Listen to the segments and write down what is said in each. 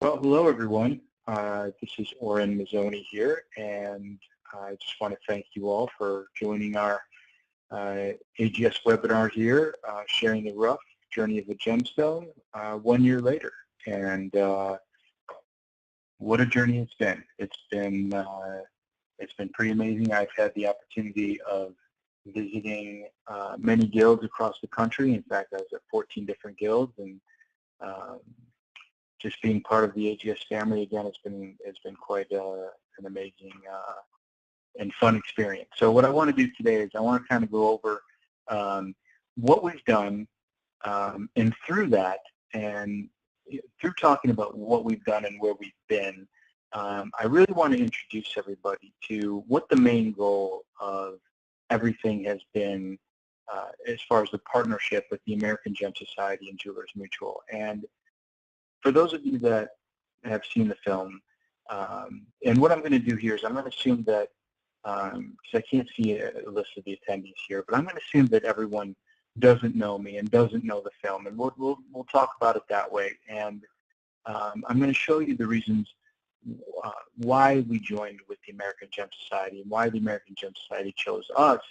Well, hello everyone. This is Oren Mazzoni here, and I just want to thank you all for joining our AGS webinar here, Sharing the Rough, Journey of a Gemstone, 1 year later. And what a journey it's been. It's been pretty amazing. I've had the opportunity of visiting many guilds across the country. In fact, I was at 14 different guilds, and just being part of the AGS family again, it's been quite an amazing and fun experience. So what I want to do today is I want to kind of go over what we've done, and through that, and through talking about what we've done and where we've been, I really want to introduce everybody to what the main goal of everything has been as far as the partnership with the American Gem Society and Jewelers Mutual. And for those of you that have seen the film, and what I'm going to do here is I'm going to assume that, because I can't see a list of the attendees here, but I'm going to assume that everyone doesn't know me and doesn't know the film, and we'll talk about it that way. And I'm going to show you the reasons why we joined with the American Gem Society and why the American Gem Society chose us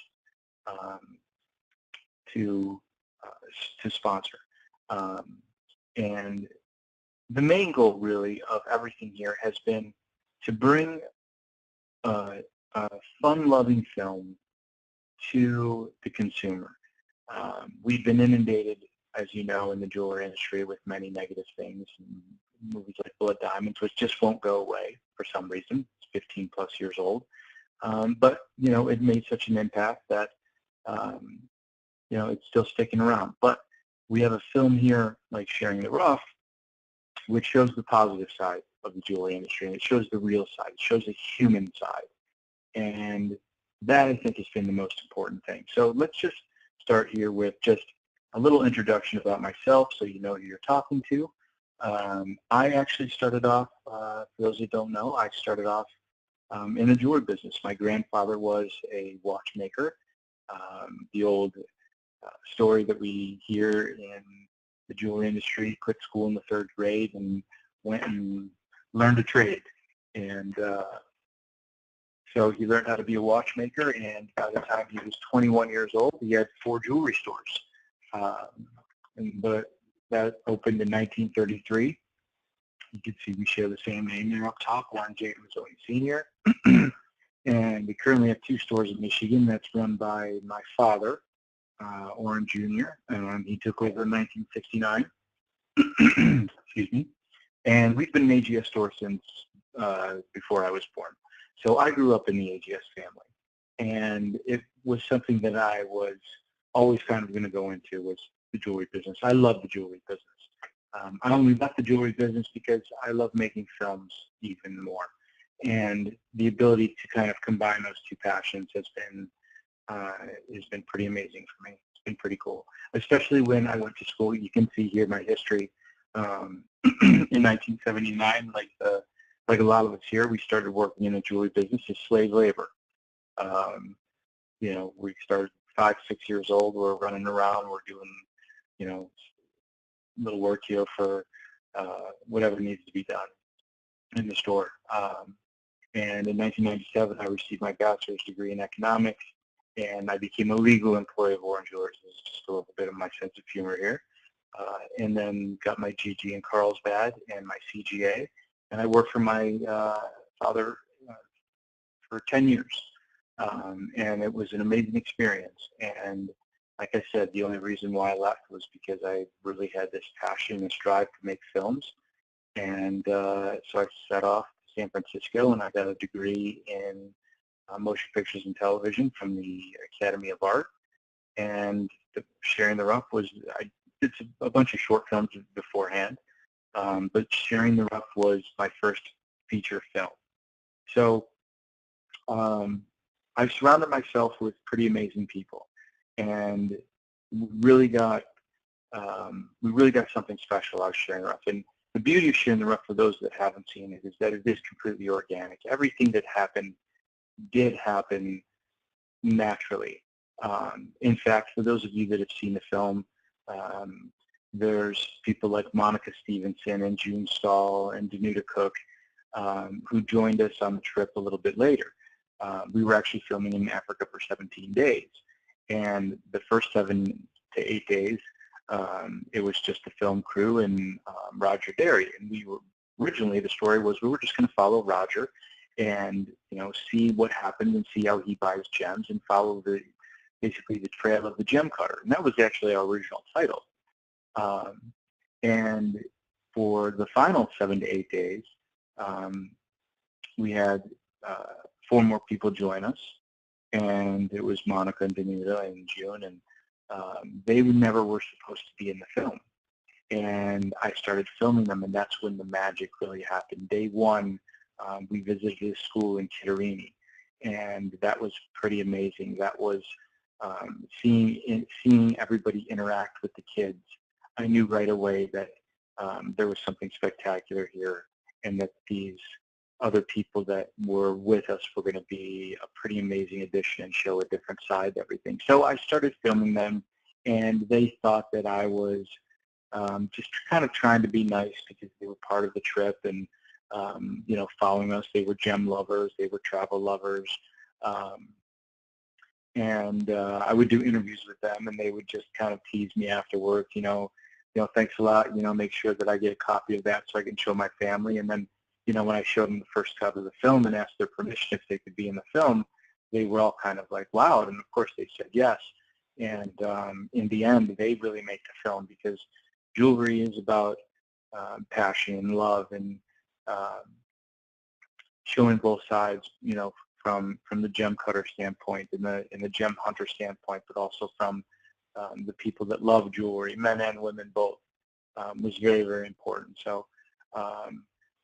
to sponsor. And the main goal, really, of everything here has been to bring a fun-loving film to the consumer. We've been inundated, as you know, in the jewelry industry with many negative things. Movies like Blood Diamonds, which just won't go away for some reason. It's 15 plus years old. But, you know, it made such an impact that, you know, it's still sticking around. But we have a film here like Sharing the Rough, which shows the positive side of the jewelry industry, and it shows the real side. It shows the human side. And that, I think, has been the most important thing. So let's just start here with just a little introduction about myself so you know who you're talking to. I actually started off, for those who don't know, I started off in the jewelry business. My grandfather was a watchmaker. The old story that we hear in the jewelry industry, quit school in the 3rd grade and went and learned a trade. And so he learned how to be a watchmaker, and by the time he was 21 years old, he had 4 jewelry stores. But that opened in 1933. You can see we share the same name there up top, Warren J. Mazzoni Sr. And we currently have 2 stores in Michigan that's run by my father, Warren Jr., and he took over in 1969. Excuse me. And we've been an AGS store since before I was born. So I grew up in the AGS family, and it was something that I was always kind of going to go into, was the jewelry business. I love the jewelry business. I only left the jewelry business because I love making films even more. And the ability to kind of combine those 2 passions has been pretty amazing for me. It's been pretty cool, especially when I went to school. You can see here my history. In 1979, like a lot of us here, we started working in the jewelry business as slave labor. You know, we started 5, 6 years old. We're running around. We're doing, you know, little work here for whatever needs to be done in the store. And in 1997, I received my bachelor's degree in economics, and I became a legal employee of Warren Jewelers. This is just a little bit of my sense of humor here. And then got my GG in Carlsbad and my CGA, and I worked for my father for 10 years. And it was an amazing experience. And like I said, the only reason why I left was because I really had this passion, this drive to make films. And so I set off to San Francisco, and I got a degree in motion pictures and television from the Academy of Art. And Sharing the Rough was, I did a bunch of short films beforehand, but Sharing the Rough was my first feature film. So I've surrounded myself with pretty amazing people, and we really got something special out of Sharing the Rough. And the beauty of Sharing the Rough, for those that haven't seen it, is that it is completely organic. Everything that happened did happen naturally. In fact, for those of you that have seen the film, there's people like Monica Stevenson and June Stahl and Danuta Cook who joined us on the trip a little bit later. We were actually filming in Africa for 17 days. And the first 7 to 8 days, it was just the film crew and Roger Derry. And we were, originally the story was we were just going to follow Roger and, you know, see what happened and see how he buys gems and follow basically the trail of the gem cutter. And that was actually our original title. And for the final 7 to 8 days, we had 4 more people join us, and it was Monica and Danuta and June, and they never were supposed to be in the film. And I started filming them, and that's when the magic really happened. Day 1, we visited a school in Kitterini, and that was pretty amazing. That was seeing everybody interact with the kids. I knew right away that there was something spectacular here, and that these other people that were with us were going to be a pretty amazing addition and show a different side to everything. So I started filming them, and they thought that I was just kind of trying to be nice because they were part of the trip and, you know, following us. They were gem lovers. They were travel lovers. And I would do interviews with them, and they would just kind of tease me afterwards, you know, thanks a lot, you know, make sure that I get a copy of that so I can show my family. And then, you know, when I showed them the first cut of the film and asked their permission if they could be in the film, they were all kind of like, wow. And of course they said yes. And in the end, they really make the film because jewelry is about passion and love and showing both sides, you know, from the gem cutter standpoint and the gem hunter standpoint, but also from the people that love jewelry, men and women both, was very, very important. So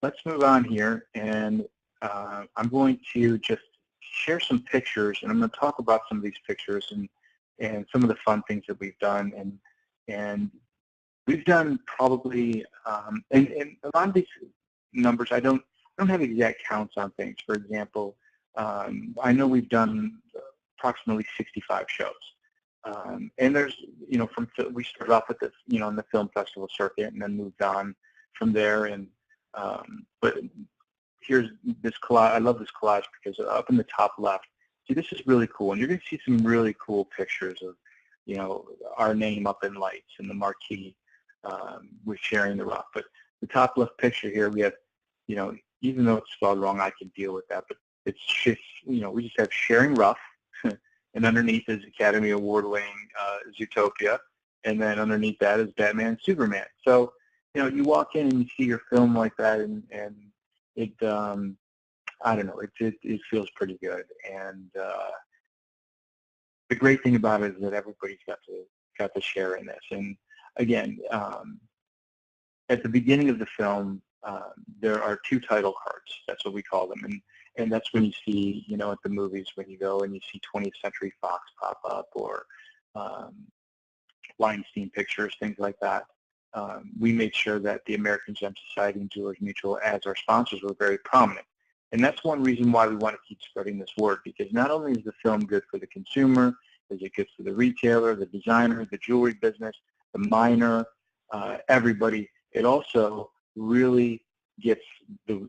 let's move on here, and I'm going to just share some pictures, and I'm going to talk about some of these pictures and some of the fun things that we've done. And we've done probably, and a lot of these numbers, I don't have exact counts on things. For example, I know we've done approximately 65 shows. And there's, you know, we started off with the, you know, in the film festival circuit and then moved on from there. And but here's this collage. I love this collage because up in the top left, see, this is really cool. And you're going to see some really cool pictures of, you know, our name up in lights and the marquee with Sharing the Rough. But the top left picture here, we have, you know, even though it's spelled wrong, I can deal with that. But it's just, you know, we just have Sharing Rough. And underneath is Academy Award-winning Zootopia, and then underneath that is Batman and Superman. So, you know, you walk in and you see your film like that, and it, I don't know, it feels pretty good. And the great thing about it is that everybody's got to share in this. And again, at the beginning of the film, there are 2 title cards. That's what we call them. And that's when you see, you know, at the movies, when you go and you see 20th Century Fox pop up or Weinstein Pictures, things like that. We made sure that the American Gem Society and Jewelers Mutual, as our sponsors, were very prominent. And that's one reason why we want to keep spreading this word, because not only is the film good for the consumer, is it good for the retailer, the designer, the jewelry business, the miner, everybody, it also really gets the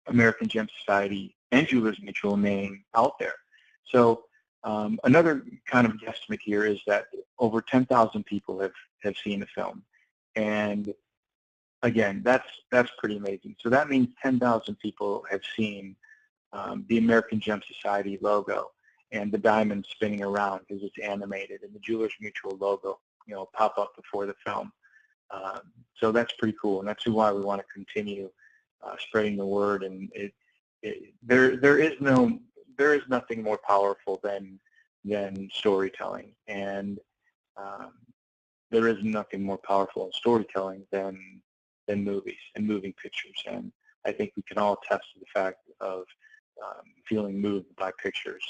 American Gem Society and Jewelers Mutual name out there. So another kind of guesstimate here is that over 10,000 people have seen the film. And again, that's pretty amazing. So that means 10,000 people have seen the American Gem Society logo and the diamond spinning around because it's animated, and the Jewelers Mutual logo, you know, pop up before the film. So that's pretty cool, and that's why we want to continue spreading the word. And there is nothing more powerful than storytelling, and there is nothing more powerful in storytelling than movies and moving pictures. And I think we can all attest to the fact of feeling moved by pictures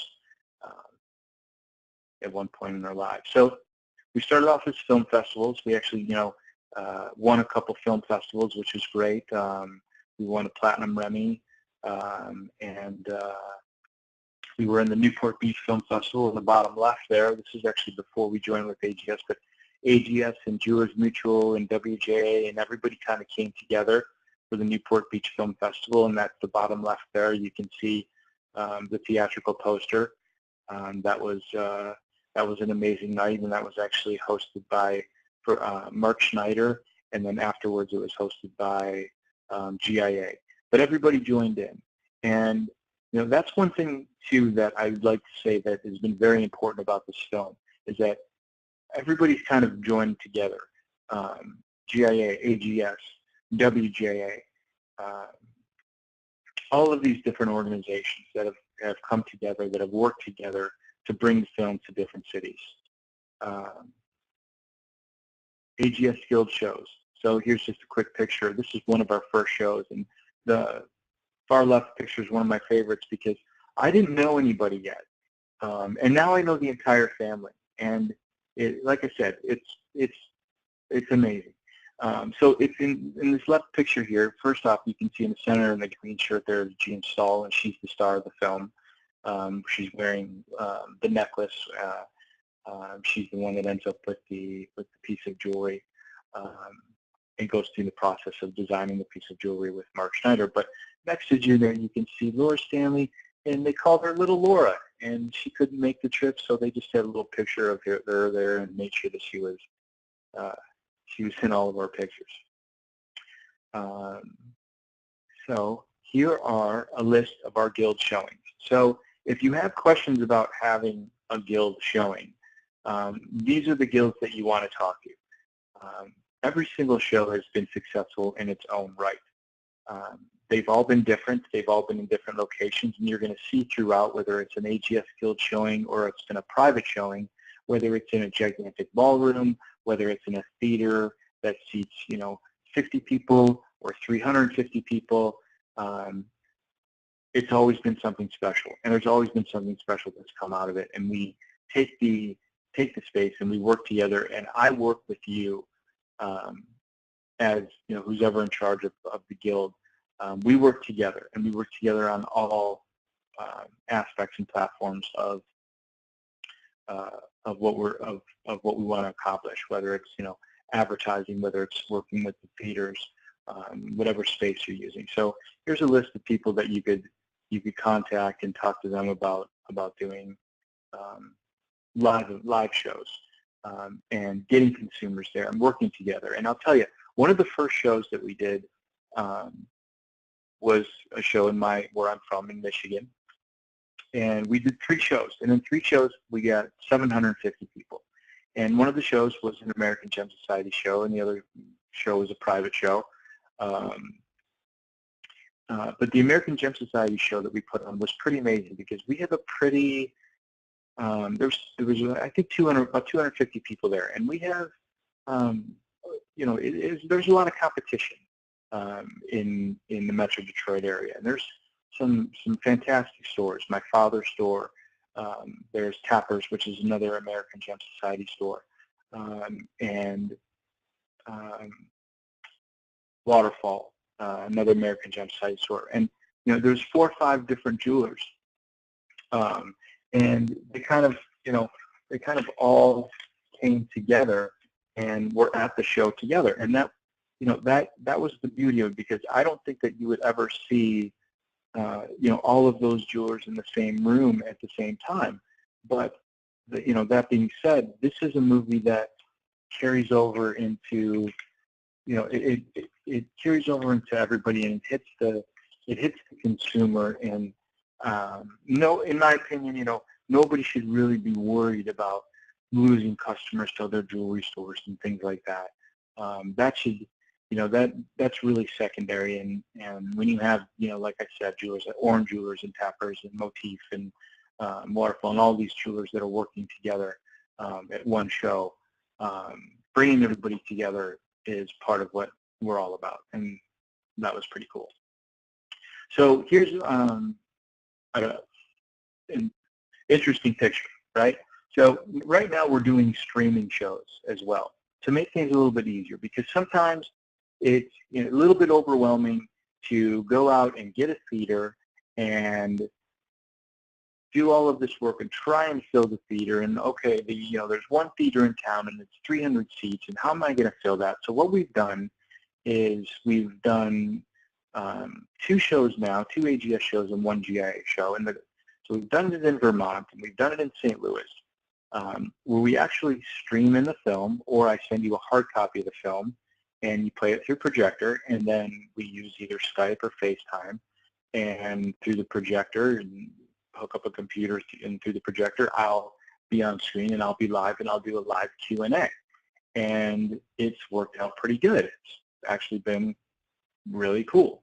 at one point in our lives. So we started off as film festivals. We actually, you know, won a couple film festivals, which was great. We won a Platinum Remy, and we were in the Newport Beach Film Festival in the bottom left there. This is actually before we joined with AGS, but AGS and Jewelers Mutual and WJA and everybody kind of came together for the Newport Beach Film Festival, and that's the bottom left there. You can see the theatrical poster. That was an amazing night, and that was actually hosted by Mark Schneider, and then afterwards it was hosted by GIA. But everybody joined in, and that's one thing too that I'd like to say that has been very important about this film is that everybody's kind of joined together. GIA, AGS, WJA, all of these different organizations that have come together, that have worked together to bring the film to different cities. AGS Guild shows. So here's just a quick picture. This is one of our first shows, and the far left picture is one of my favorites because I didn't know anybody yet, and now I know the entire family. And like I said, it's amazing. So it's in this left picture here. First off, you can see in the center in the green shirt there is Jean Stahl, and she's the star of the film. She's wearing the necklace. She's the one that ends up with the piece of jewelry. And goes through the process of designing the piece of jewelry with Mark Schneider. But next to you there, you can see Laura Stanley, and they called her Little Laura, and she couldn't make the trip, so they just had a little picture of her there and made sure that she was in all of our pictures. So here are a list of our guild showings. So if you have questions about having a guild showing, these are the guilds that you want to talk to. Every single show has been successful in its own right. They've all been different. They've all been in different locations, and you're going to see throughout, whether it's an AGS Guild showing or it's been a private showing, whether it's in a gigantic ballroom, whether it's in a theater that seats 50 people or 350 people. It's always been something special, and there's always been something special that's come out of it. And we take the space and we work together, and I work with you. As who's ever in charge of the guild, we work together, and we work together on all aspects and platforms of what we want to accomplish. Whether it's advertising, whether it's working with the theaters, whatever space you're using. So here's a list of people that you could contact and talk to them about doing live shows. And getting consumers there and working together. And I'll tell you, one of the first shows that we did was a show where I'm from in Michigan. And we did 3 shows. And in 3 shows, we got 750 people. And one of the shows was an American Gem Society show, and the other show was a private show. But the American Gem Society show that we put on was pretty amazing because we have a pretty there was I think about 250 people there, and we have there's a lot of competition in the Metro Detroit area, and there's some fantastic stores. My father's store, there's Tappers, which is another American Gem Society store, and Waterfall, another American Gem Society store, and there's 4 or 5 different jewelers. And they kind of all came together and were at the show together. And that was the beauty of it, because I don't think that you would ever see, all of those jewelers in the same room at the same time. But, that being said, this is a movie that carries over into, it carries over into everybody, and it hits the consumer. And in my opinion, nobody should really be worried about losing customers to other jewelry stores and things like that. That should, that's really secondary. And when you have, like I said, jewelers like Orange Jewelers and Tappers and Motif and Waterfall and all these jewelers that are working together at one show, bringing everybody together is part of what we're all about, and that was pretty cool. So here's an interesting picture, right? So right now we're doing streaming shows as well to make things a little bit easier, because sometimes it's a little bit overwhelming to go out and get a theater and do all of this work and try and fill the theater, and okay, there's one theater in town and it's 300 seats, and how am I going to fill that? So what we've done is we've done 2 shows now, 2 AGS shows and 1 GIA show. So we've done it in Vermont and we've done it in St. Louis, where we actually stream in the film, or I send you a hard copy of the film and you play it through projector, and then we use either Skype or FaceTime, and through the projector, and hook up a computer and through the projector, I'll be on screen and I'll be live and I'll do a live Q&A. And it's worked out pretty good. It's actually been really cool.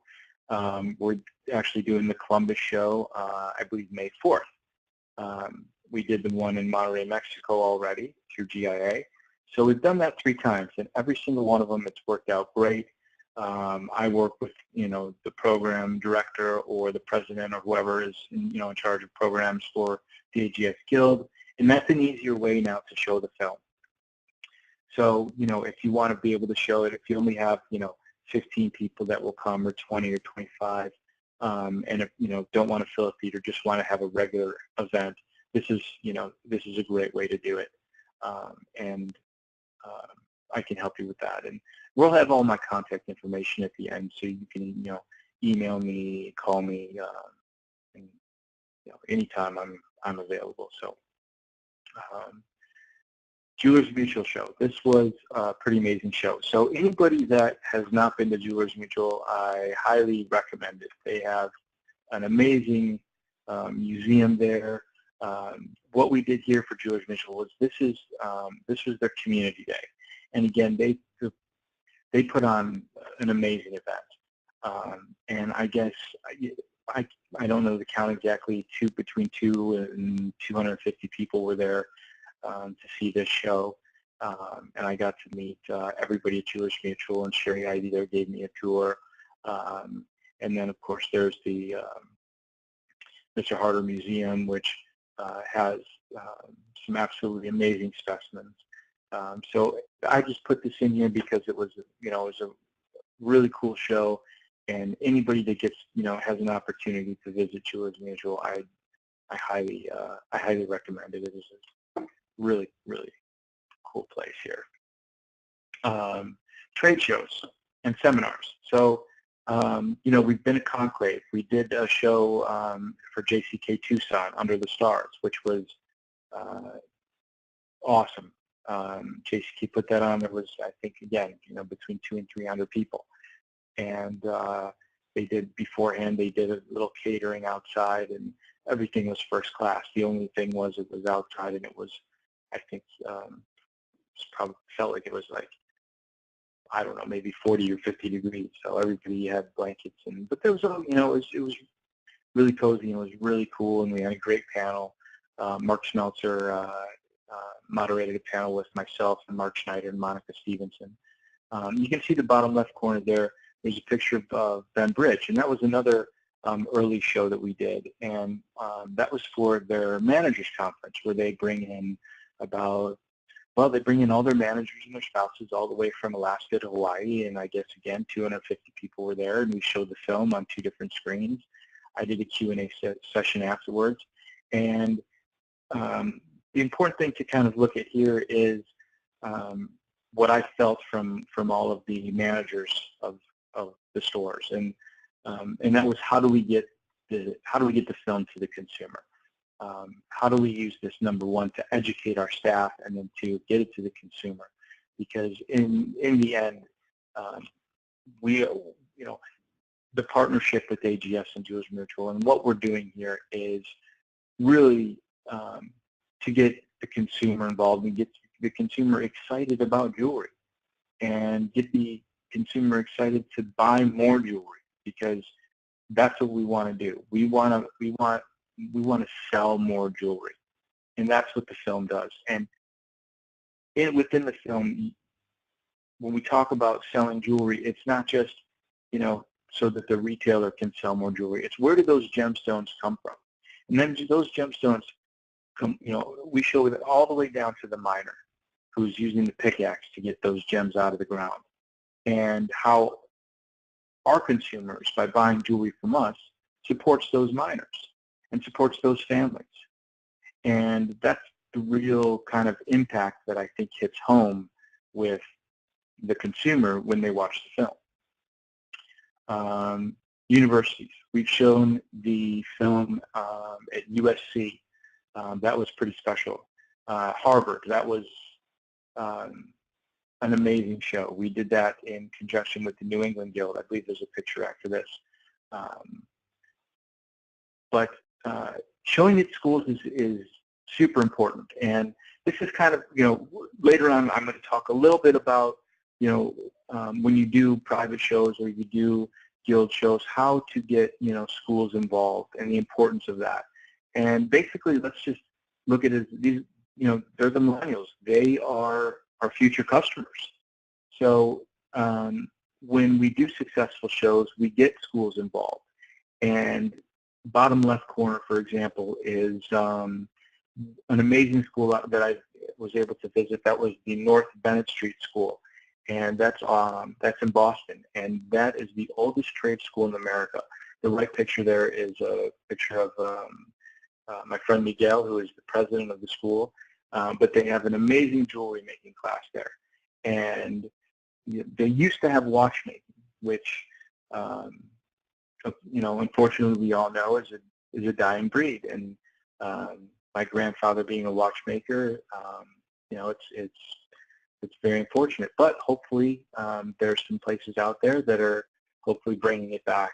We're actually doing the Columbus show, I believe May 4th. We did the one in Monterrey, Mexico already through GIA. So we've done that 3 times, and every single one of them, it's worked out great. I work with, the program director or the president or whoever is, in charge of programs for the AGS Guild, and that's an easier way now to show the film. So, if you want to be able to show it, if you only have, 15 people that will come, or 20 or 25, and if, don't want to fill a theater, just want to have a regular event, this is a great way to do it. I can help you with that. And we'll have all my contact information at the end, so you can, email me, call me, and, anytime I'm available. So, Jewelers Mutual show. This was a pretty amazing show. So anybody that has not been to Jewelers Mutual, I highly recommend it. They have an amazing museum there. What we did here for Jewelers Mutual was this was their community day, and again they put on an amazing event. And I guess I don't know the count exactly. Between 2 and 250 people were there to see this show, and I got to meet everybody at Jewelers Mutual, and Sherry Ivy there gave me a tour. And then of course there's the Mr. Harder Museum, which has some absolutely amazing specimens. So I just put this in here because it was, it was a really cool show, and anybody that gets, has an opportunity to visit Jewelers Mutual, I highly recommend it. It is a really, really cool place here. Trade shows and seminars. So, we've been at Conclave. We did a show for JCK Tucson, Under the Stars, which was awesome. JCK put that on. There was, I think, again, between 200 and 300 people. And they did, beforehand, they did a little catering outside, and everything was first class. The only thing was it was outside, and it was, I think, probably felt like it was like, I don't know, maybe 40 or 50 degrees. So everybody had blankets, but there was, it was really cozy, and it was really cool, and we had a great panel. Mark Schmelzer moderated a panel with myself and Mark Schneider and Monica Stevenson. You can see the bottom left corner there. There's a picture of Ben Bridge, and that was another early show that we did, and that was for their managers conference, where they bring in they bring in all their managers and their spouses all the way from Alaska to Hawaii, and I guess, again, 250 people were there, and we showed the film on 2 different screens. I did a Q&A session afterwards, and the important thing to kind of look at here is what I felt from all of the managers of the stores, and that was, how do we get the film to the consumer? How do we use this, number one, to educate our staff, and then to get it to the consumer? Because in the end, the partnership with AGS and Jewelers Mutual, and what we're doing here is really to get the consumer involved and get the consumer excited about jewelry, and get the consumer excited to buy more jewelry, because that's what we want to do. We want to sell more jewelry, and that's what the film does. And within the film, when we talk about selling jewelry, it's not just, so that the retailer can sell more jewelry. It's, where do those gemstones come from? And then those gemstones come, we show it all the way down to the miner who's using the pickaxe to get those gems out of the ground, and how our consumers, by buying jewelry from us, supports those miners. and supports those families. And that's the real kind of impact that I think hits home with the consumer when they watch the film. Universities. We've shown the film at USC. That was pretty special. Harvard. That was an amazing show. We did that in conjunction with the New England Guild. I believe there's a picture after this. But showing at schools is super important. And this is kind of, later on I'm going to talk a little bit about, when you do private shows or you do guild shows, how to get, schools involved and the importance of that. And basically, let's just look at it as these, they're the millennials. They are our future customers. So when we do successful shows, we get schools involved. And bottom left corner, for example, is an amazing school that I was able to visit. That was the North Bennett Street School, and that's in Boston, and that is the oldest trade school in America. The right picture there is a picture of my friend Miguel, who is the president of the school, but they have an amazing jewelry making class there. And they used to have watchmaking, which unfortunately we all know is a dying breed. And my grandfather being a watchmaker, it's very unfortunate. But hopefully there's some places out there that are hopefully bringing it back.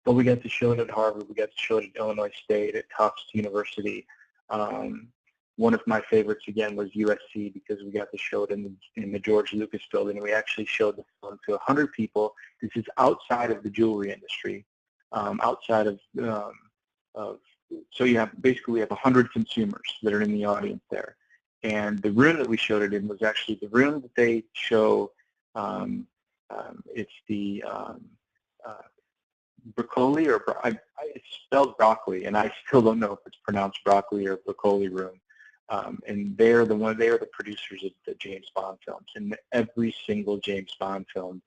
But we got to show it at Harvard. We got to show it at Illinois State, at Tufts University. One of my favorites, again, was USC, because we got to show it in the George Lucas building. We actually showed the film to 100 people. This is outside of the jewelry industry, outside of so you have, basically we have 100 consumers that are in the audience there. And the room that we showed it in was actually the room that they show, it's the broccoli, or it's spelled broccoli, and I still don't know if it's pronounced broccoli or broccoli room. And they are the producers of the James Bond films. And every single James Bond film,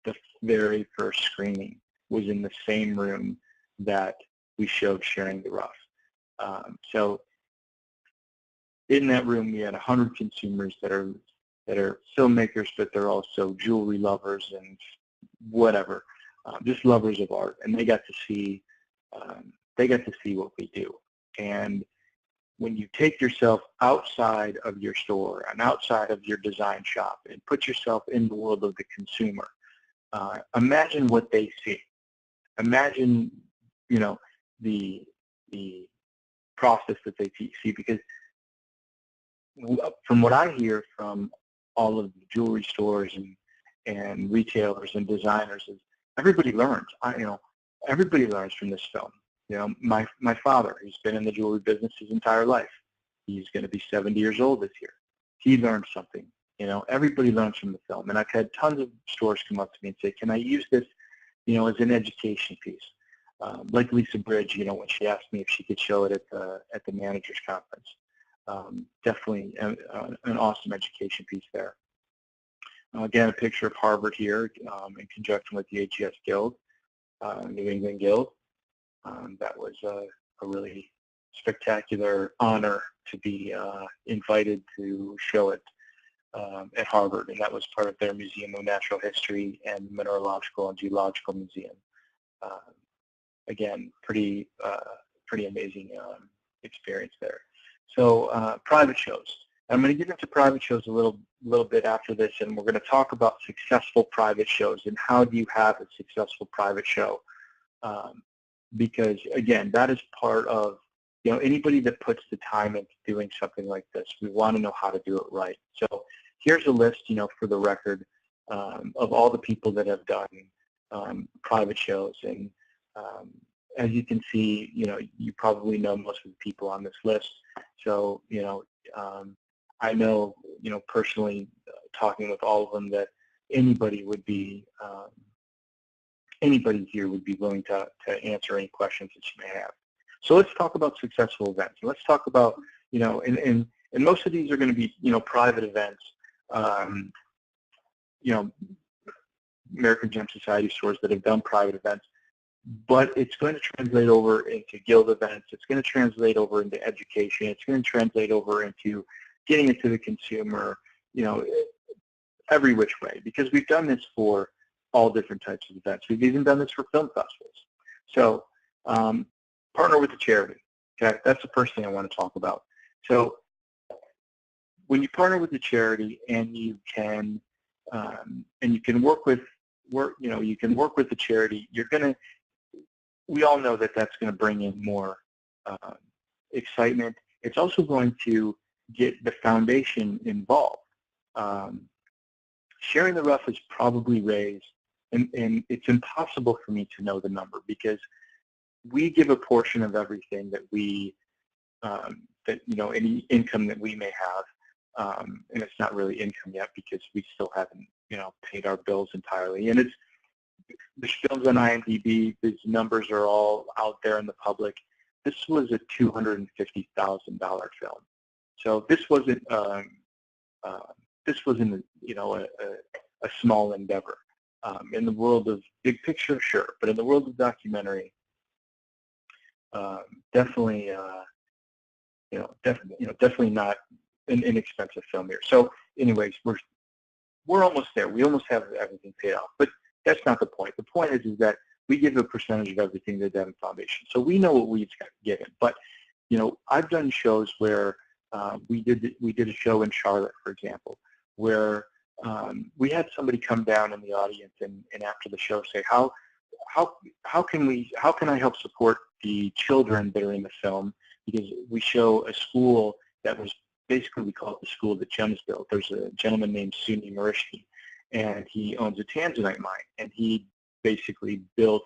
the very first screening was in the same room that we showed Sharing the Rough. So in that room, we had 100 consumers that are filmmakers, but they're also jewelry lovers and whatever, just lovers of art, and they got to see what we do. And when you take yourself outside of your store and outside of your design shop and put yourself in the world of the consumer, imagine what they see. Imagine, the process that they see, because from what I hear from all of the jewelry stores and retailers and designers is everybody learns. Everybody learns from this film. My father, he's been in the jewelry business his entire life. He's going to be 70 years old this year. He learned something. Everybody learns from the film. And I've had tons of stores come up to me and say, can I use this, as an education piece? Like Lisa Bridge, when she asked me if she could show it at the Managers Conference. Definitely an awesome education piece there. Again, a picture of Harvard here in conjunction with the AGS Guild, New England Guild. That was a really spectacular honor to be invited to show it at Harvard, and that was part of their Museum of Natural History and Mineralogical and Geological Museum. Again, pretty amazing experience there. So private shows. I'm going to get into private shows a little bit after this, and we're going to talk about successful private shows and how do you have a successful private show. Because again, that is part of, anybody that puts the time into doing something like this, we want to know how to do it right. So here's a list, for the record, of all the people that have done private shows. And as you can see, you probably know most of the people on this list. So, I know, personally, talking with all of them, that anybody here would be willing to answer any questions that you may have. So let's talk about successful events. Let's talk about, and most of these are going to be, private events. American Gem Society stores that have done private events. but it's going to translate over into guild events. It's going to translate over into education. It's going to translate over into getting it to the consumer, you know, every which way, because we've done this for all different types of events. We've even done this for film festivals. So partner with a charity. Okay, that's the first thing I want to talk about. So when you partner with a charity and you can work with the charity, you're gonna. We all know that that's going to bring in more excitement. It's also going to get the foundation involved. Sharing the Rough is probably raised, and it's impossible for me to know the number because we give a portion of everything that we, any income that we may have, and it's not really income yet because we still haven't, paid our bills entirely. And the films on IMDb, these numbers are all out there in the public. This was a $250,000 film, so this wasn't a small endeavor. In the world of big picture, sure, but in the world of documentary, definitely not an inexpensive film here. So, anyways, we're almost there. We almost have everything paid off, but that's not the point. The point is that we give a percentage of everything to the Devon Foundation, so we know what we've given. But I've done shows where we did a show in Charlotte, for example, where we had somebody come down in the audience and after the show say, how can I help support the children that are in the film, because we show a school that was basically, we call it the school that Gems built. There's a gentleman named Sunni Marishki, and he owns a tanzanite mine, and he basically built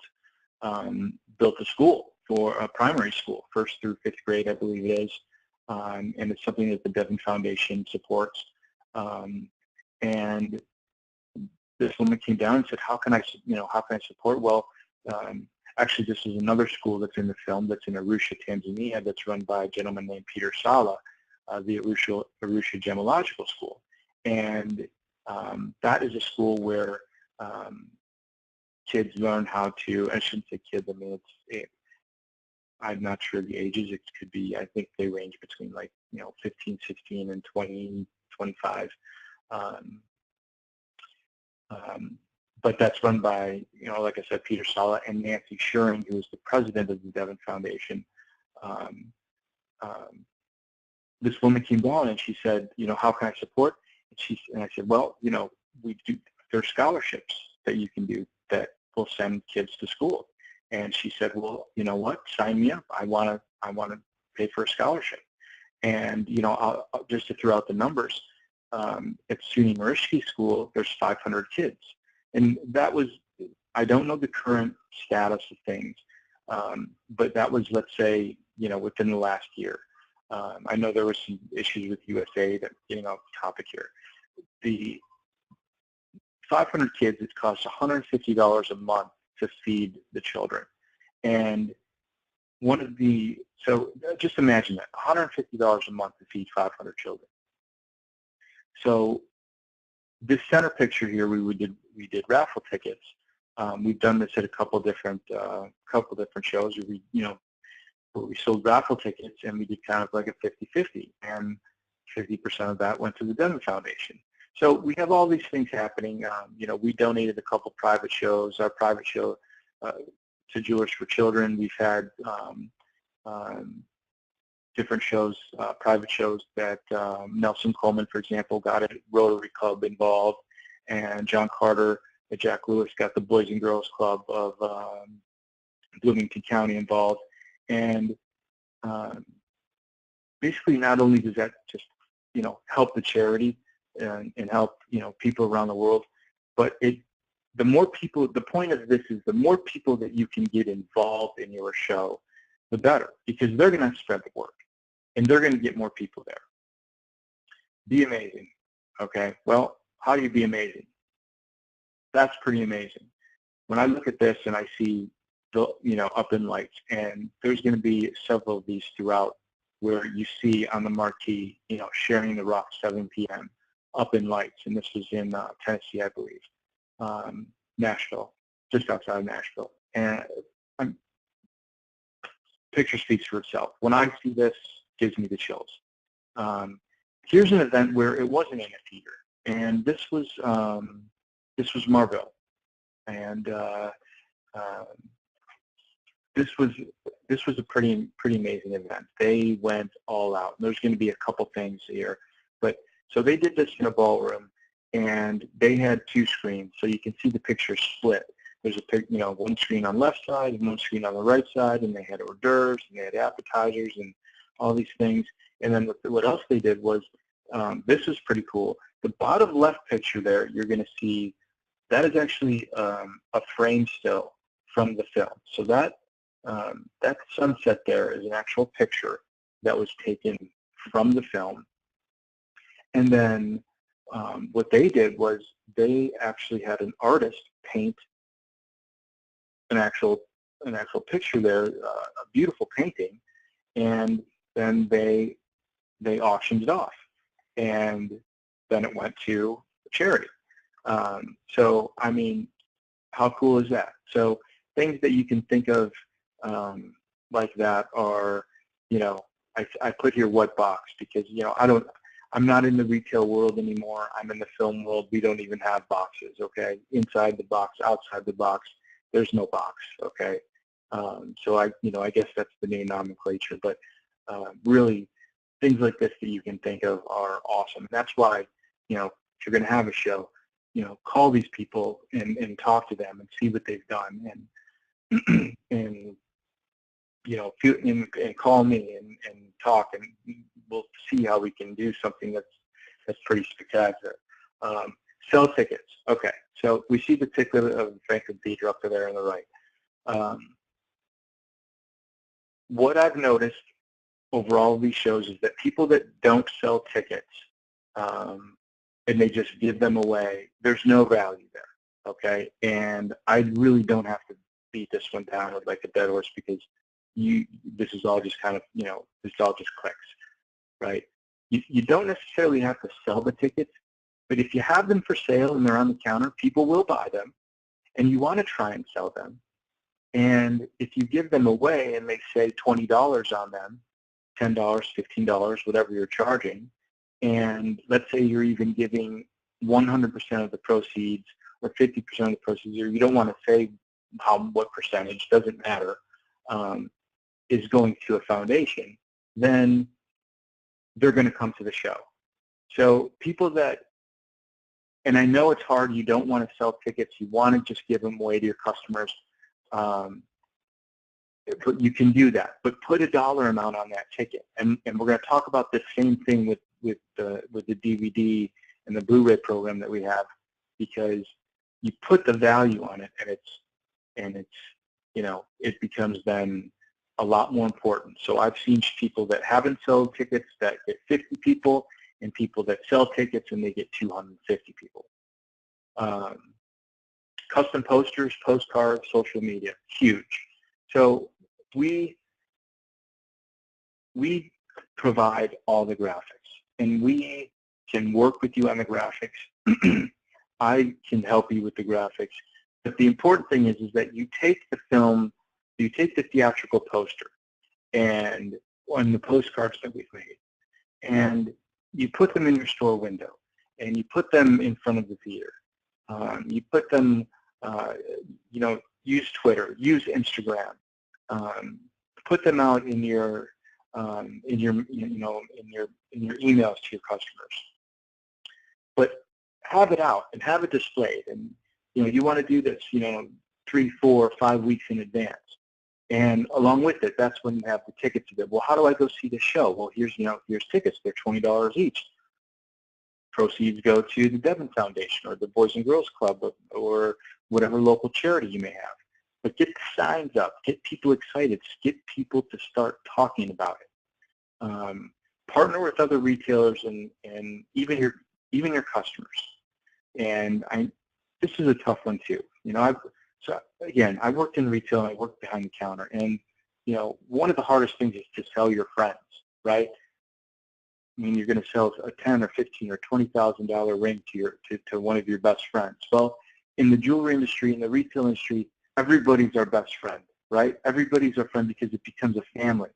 a school, for a primary school, 1st through 5th grade, I believe it is, and it's something that the Devon Foundation supports. And this woman came down and said, how can I support? Well, actually, this is another school that's in the film that's in Arusha, Tanzania, that's run by a gentleman named Peter Sala, the Arusha Gemological School. And that is a school where kids learn how to, I shouldn't say kids, I mean, I'm not sure the ages. It could be, I think they range between 15, 16, and 20, 25. But that's run by, like I said, Peter Sala and Nancy Schuring, who is the president of the Devon Foundation. This woman came down and she said, how can I support? And I said, well, there's scholarships that you can do that will send kids to school. And she said, well, you know what? Sign me up. I want to pay for a scholarship. And I'll, just to throw out the numbers, at SUNY Marishki School, there's 500 kids. And that was, I don't know the current status of things, but that was, let's say, within the last year. I know there were some issues with USA that getting off the topic here. The 500 kids, it costs $150 a month to feed the children. And so just imagine that, $150 a month to feed 500 children. So this center picture here, we did raffle tickets. We've done this at a couple different shows. Where we sold raffle tickets, and we did kind of like a 50-50, and 50% of that went to the Devon Foundation. So we have all these things happening. We donated a couple private shows. Our private show to Jewelers for Children. We've had different shows, private shows that Nelson Coleman, for example, got a Rotary Club involved, and John Carter and Jack Lewis got the Boys and Girls Club of Bloomington County involved. And basically, not only does that just help the charity and help people around the world, but the more people. The point of this is the more people that you can get involved in your show, the better, because they're going to spread the word, and they're going to get more people there. Be amazing, okay? Well, how do you be amazing? That's pretty amazing. When I look at this and I see up in lights, and there's going to be several of these throughout, where you see on the marquee, sharing the rock, 7 p.m. up in lights, and this was in Tennessee, I believe, Nashville, just outside of Nashville. And picture speaks for itself. When I see this, it gives me the chills. Here's an event where it wasn't in a theater, and this was Marvell, and this was a pretty amazing event. They went all out. There's going to be a couple things here, but so they did this in a ballroom, and they had 2 screens, so you can see the picture split. There's one screen on the left side and one screen on the right side, and they had hors d'oeuvres and they had appetizers and all these things. And then what else they did was, this is pretty cool. The bottom left picture there, you're going to see, that is actually a frame still from the film. So that sunset there is an actual picture that was taken from the film. And then what they did was they actually had an artist paint an actual picture there, a beautiful painting, and then they auctioned it off, and then it went to charity. So I mean, how cool is that? So things that you can think of like that are, I put here what box, because I'm not in the retail world anymore. I'm in the film world. We don't even have boxes, okay? Inside the box, outside the box, there's no box, okay? So I guess that's the new nomenclature, but really things like this that you can think of are awesome. That's why, if you're going to have a show, call these people and talk to them and see what they've done, and call me and talk, and we'll see how we can do something that's pretty spectacular. Sell tickets. Okay, so we see the ticket of Franklin Theater up there on the right. What I've noticed over all of these shows is that people that don't sell tickets and they just give them away, there's no value there, okay? And I really don't have to beat this one down with like a dead horse, because this is all just kind of, this all just clicks, right? You don't necessarily have to sell the tickets, but if you have them for sale and they're on the counter, people will buy them, and you want to try and sell them. And if you give them away and they say $20 on them, $10, $15, whatever you're charging, and let's say you're even giving 100% of the proceeds or 50% of the proceeds, or you don't want to say what percentage, doesn't matter, is going to a foundation, then they're going to come to the show. So people that, and I know it's hard, you don't want to sell tickets, you want to just give them away to your customers, but you can do that. But put a dollar amount on that ticket, and we're going to talk about the same thing with the DVD and the Blu-ray program that we have, because you put the value on it, and it's it becomes then a lot more important. So I've seen people that haven't sold tickets that get 50 people, and people that sell tickets and they get 250 people. Custom posters, postcards, social media, huge. So we provide all the graphics, and we can work with you on the graphics. I can help you with the graphics. But the important thing is that you take the film, you take the theatrical poster and on the postcards that we've made, and you put them in your store window, and you put them in front of the theater. You put them, use Twitter, use Instagram, put them out in your emails to your customers. But have it out and have it displayed, and you want to do this 3, 4, 5 weeks in advance. And along with it, that's when you have the tickets. Well, how do I go see the show? Well, here's tickets. They're $20 each. Proceeds go to the Devon Foundation or the Boys and Girls Club, or whatever local charity you may have. But get the signs up, get people excited, get people to start talking about it. Partner with other retailers and even your customers. And this is a tough one too. I worked in retail and I worked behind the counter, and one of the hardest things is to sell your friends, right? I mean, you're going to sell a $10 or $15 or $20,000 ring to one of your best friends. Well, in the jewelry industry, in the retail industry, everybody's our best friend. right? Everybody's our friend because it becomes a family.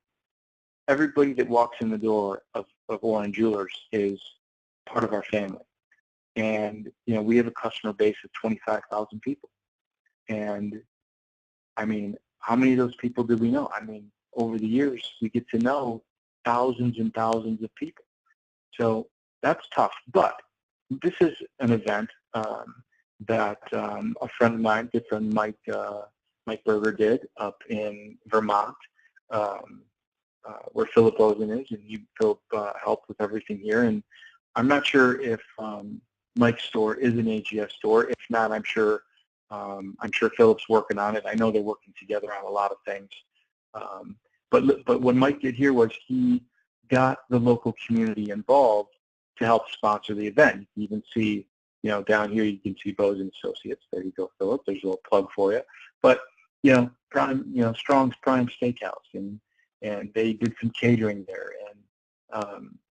Everybody that walks in the door of Orange Jewelers is part of our family. And, we have a customer base of 25,000 people. And, I mean, how many of those people do we know? I mean, over the years, we get to know thousands and thousands of people. So that's tough. But this is an event that a friend of mine, good friend Mike Berger, did up in Vermont, where Philip Ozen is, and Philip helped with everything here. And I'm not sure if Mike's store is an AGS store. If not, I'm sure Philip's working on it. I know they're working together on a lot of things. But what Mike did here was he got the local community involved to help sponsor the event. You can even see, down here you can see Bose and Associates. There you go, Philip. There's a little plug for you. But Strong's Prime Steakhouse, and they did some catering there, and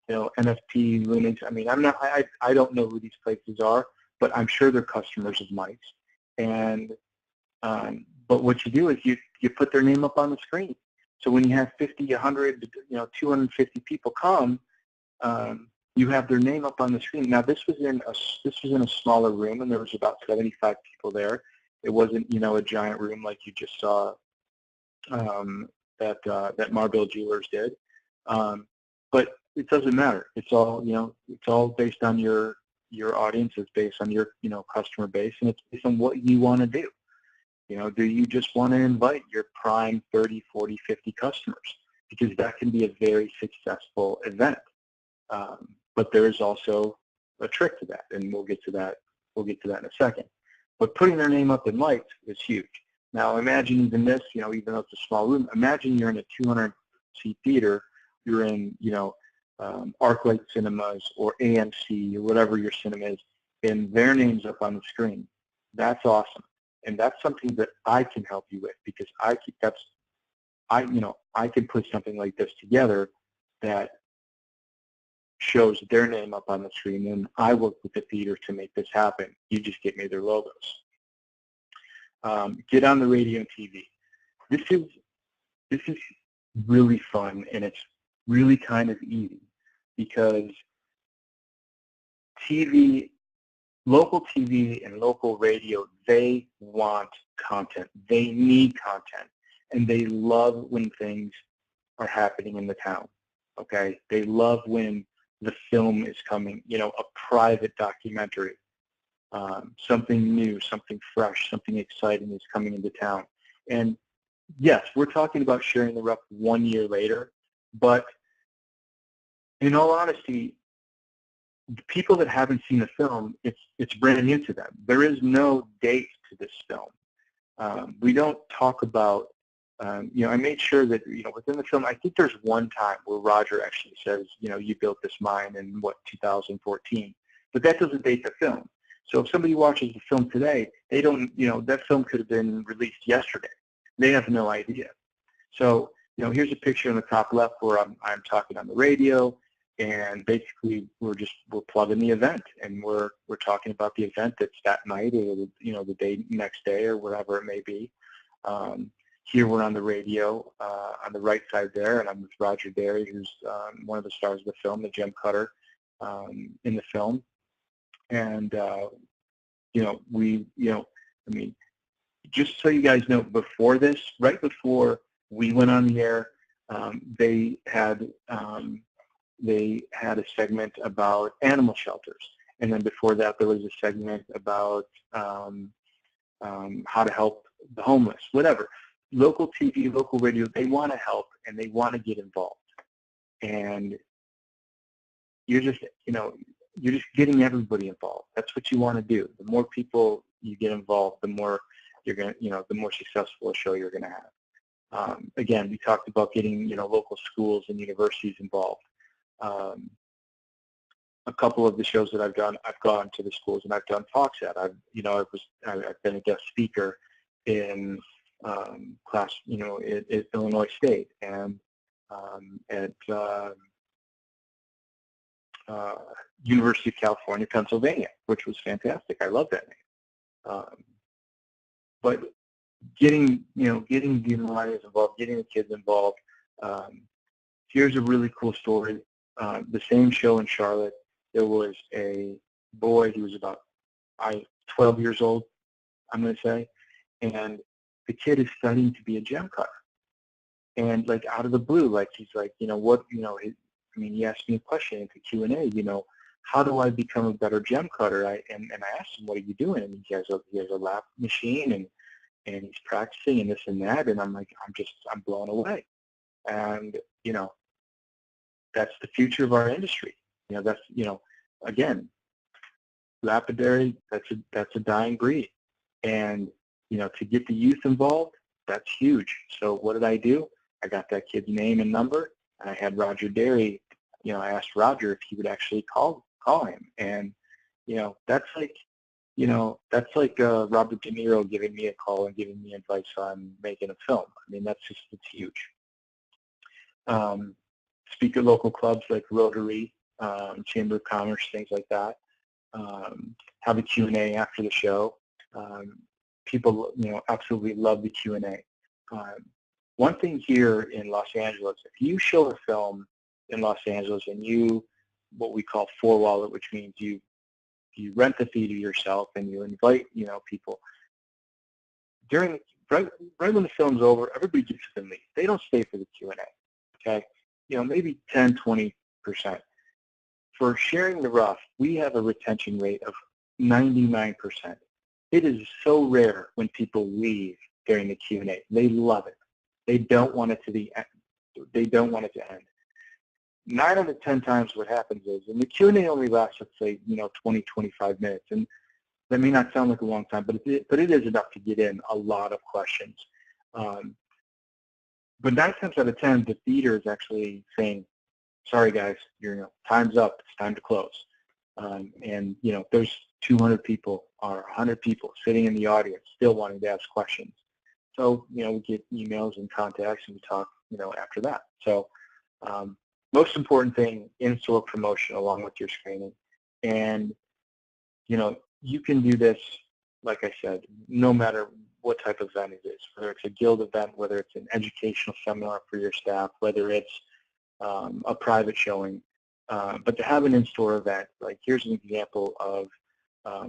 NFT, Lumens. I mean, I don't know who these places are, but I'm sure they're customers of Mike's. And but what you do is you put their name up on the screen. So when you have 50, 100, 250 people come, you have their name up on the screen. Now this was in a smaller room, and there was about 75 people there. It wasn't a giant room like you just saw that Marble Jewelers did. But it doesn't matter. It's all based on your audience. It's based on your customer base, and it's based on what you want to do. Do you just want to invite your prime 30, 40, 50 customers? Because that can be a very successful event. But there is also a trick to that, and we'll get to that in a second. But putting their name up in lights is huge. Now imagine even this, even though it's a small room, imagine you're in a 200-seat theater, you're in, ArcLight Cinemas or AMC or whatever your cinema is, and their name's up on the screen. That's awesome. And that's something that I can help you with, because I can put something like this together that shows their name up on the screen, and I work with the theater to make this happen. You just get me their logos. Get on the radio and TV. This is really fun, and it's really kind of easy, because local TV and local radio, they want content. They need content, and they love when things are happening in the town. Okay, they love when the film is coming, a private documentary, something new, something fresh, something exciting is coming into town. And yes, we're talking about sharing the rep 1 year later, but in all honesty, the people that haven't seen the film, it's brand new to them. There is no date to this film. We don't talk about, I made sure that, within the film, I think there's one time where Roger actually says, you built this mine in, 2014. But that doesn't date the film. So if somebody watches the film today, they don't, that film could have been released yesterday. They have no idea. So, here's a picture in the top left where I'm talking on the radio, and basically we're plugging the event, and we're talking about the event that's that night, or the day next day, or wherever it may be. Here we're on the radio on the right side there, and I'm with Roger Derry, who's one of the stars of the film, the gem cutter in the film. And just so you guys know, before this, right before we went on the air, they had a segment about animal shelters, and then before that there was a segment about how to help the homeless, whatever. Local TV, local radio, they want to help and they want to get involved, and you're just getting everybody involved. That's what you want to do. The more people you get involved, the more you're going to, the more successful a show you're going to have. Again, we talked about getting, local schools and universities involved. A couple of the shows that I've done, I've gone to the schools and I've done talks at. I've been a guest speaker in class, at Illinois State and at University of California, Pennsylvania, which was fantastic. I love that name. But getting the millennials involved, getting the kids involved. Here's a really cool story. The same show in Charlotte, there was a boy. He was about 12 years old, I'm going to say, and the kid is studying to be a gem cutter. And like out of the blue, like he's like, he asked me a question at the Q&A, how do I become a better gem cutter? And I asked him, what are you doing? And he has a lap machine, and he's practicing and this and that. And I'm like, I'm blown away. And, that's the future of our industry. Again, lapidary, that's a dying breed. And, to get the youth involved, that's huge. So what did I do? I got that kid's name and number. I had Roger Derry, I asked Roger if he would actually call him. And, that's like Robert De Niro giving me a call and giving me advice on making a film. I mean, it's huge. Speak at local clubs like Rotary, Chamber of Commerce, things like that. Have a Q&A after the show. People, absolutely love the Q&A. One thing here in Los Angeles, if you show a film in Los Angeles and you, what we call four-wall it, which means you rent the theater yourself and you invite, people. Right when the film's over, everybody gets to leave. They don't stay for the Q&A, okay? Maybe 10, 20%. For sharing the rough, we have a retention rate of 99%. It is so rare when people leave during the Q&A. They love it. They don't want it to end. They don't want it to end. 9 out of 10 times what happens is, and the Q&A only lasts, let's say, 20, 25 minutes, and that may not sound like a long time, but it is enough to get in a lot of questions. But 9 times out of 10, the theater is actually saying, sorry guys, time's up, it's time to close. And there's 200 people or 100 people sitting in the audience still wanting to ask questions. So, we get emails and contacts and we talk, after that. So most important thing, in-store promotion along with your screening. And, you can do this, like I said, no matter what type of event it is, whether it's a guild event, whether it's an educational seminar for your staff, whether it's a private showing. But to have an in-store event, like here's an example of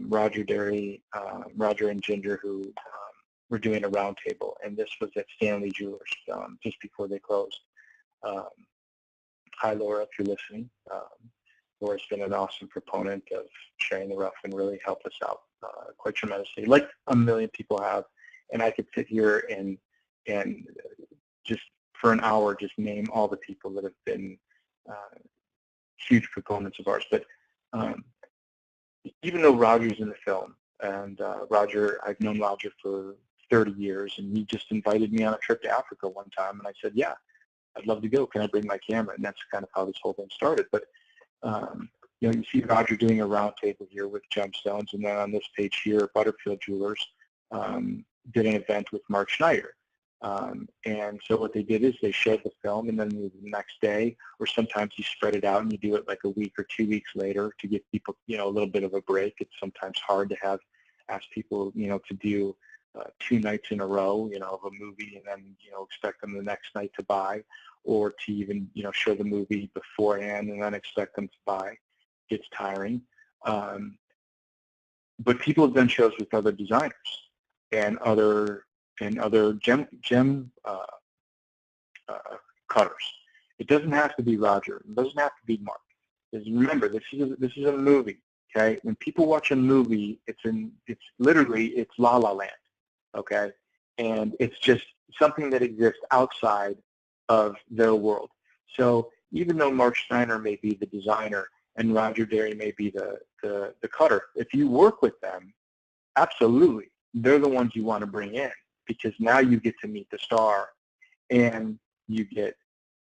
Roger Derry, Roger and Ginger, who were doing a roundtable, and this was at Stanley Jewelers just before they closed. Hi, Laura, if you're listening. Laura's been an awesome proponent of sharing the rough and really helped us out quite tremendously, like a million people have. And I could sit here and just for an hour just name all the people that have been huge proponents of ours. But even though Roger's in the film, and I've known Roger for 30 years, and he just invited me on a trip to Africa one time, and I said, yeah, I'd love to go. Can I bring my camera? And that's kind of how this whole thing started. But you see Roger doing a roundtable here with Gemstones, and then on this page here, Butterfield Jewelers did an event with Mark Schneider. And so what they did is they showed the film, and then the next day, or sometimes you spread it out and you do it like a week or 2 weeks later to give people, a little bit of a break. It's sometimes hard to ask people, to do 2 nights in a row, of a movie, and then, expect them the next night to buy, or to even, show the movie beforehand and then expect them to buy. It's tiring. But people have done shows with other designers and other gem cutters. It doesn't have to be Roger. It doesn't have to be Mark. Because remember, this is a movie. Okay, when people watch a movie, it's literally La La Land. Okay, and it's just something that exists outside of their world. So even though Mark Steiner may be the designer and Roger Derry may be the cutter, if you work with them, absolutely, they're the ones you want to bring in, because now you get to meet the star and you get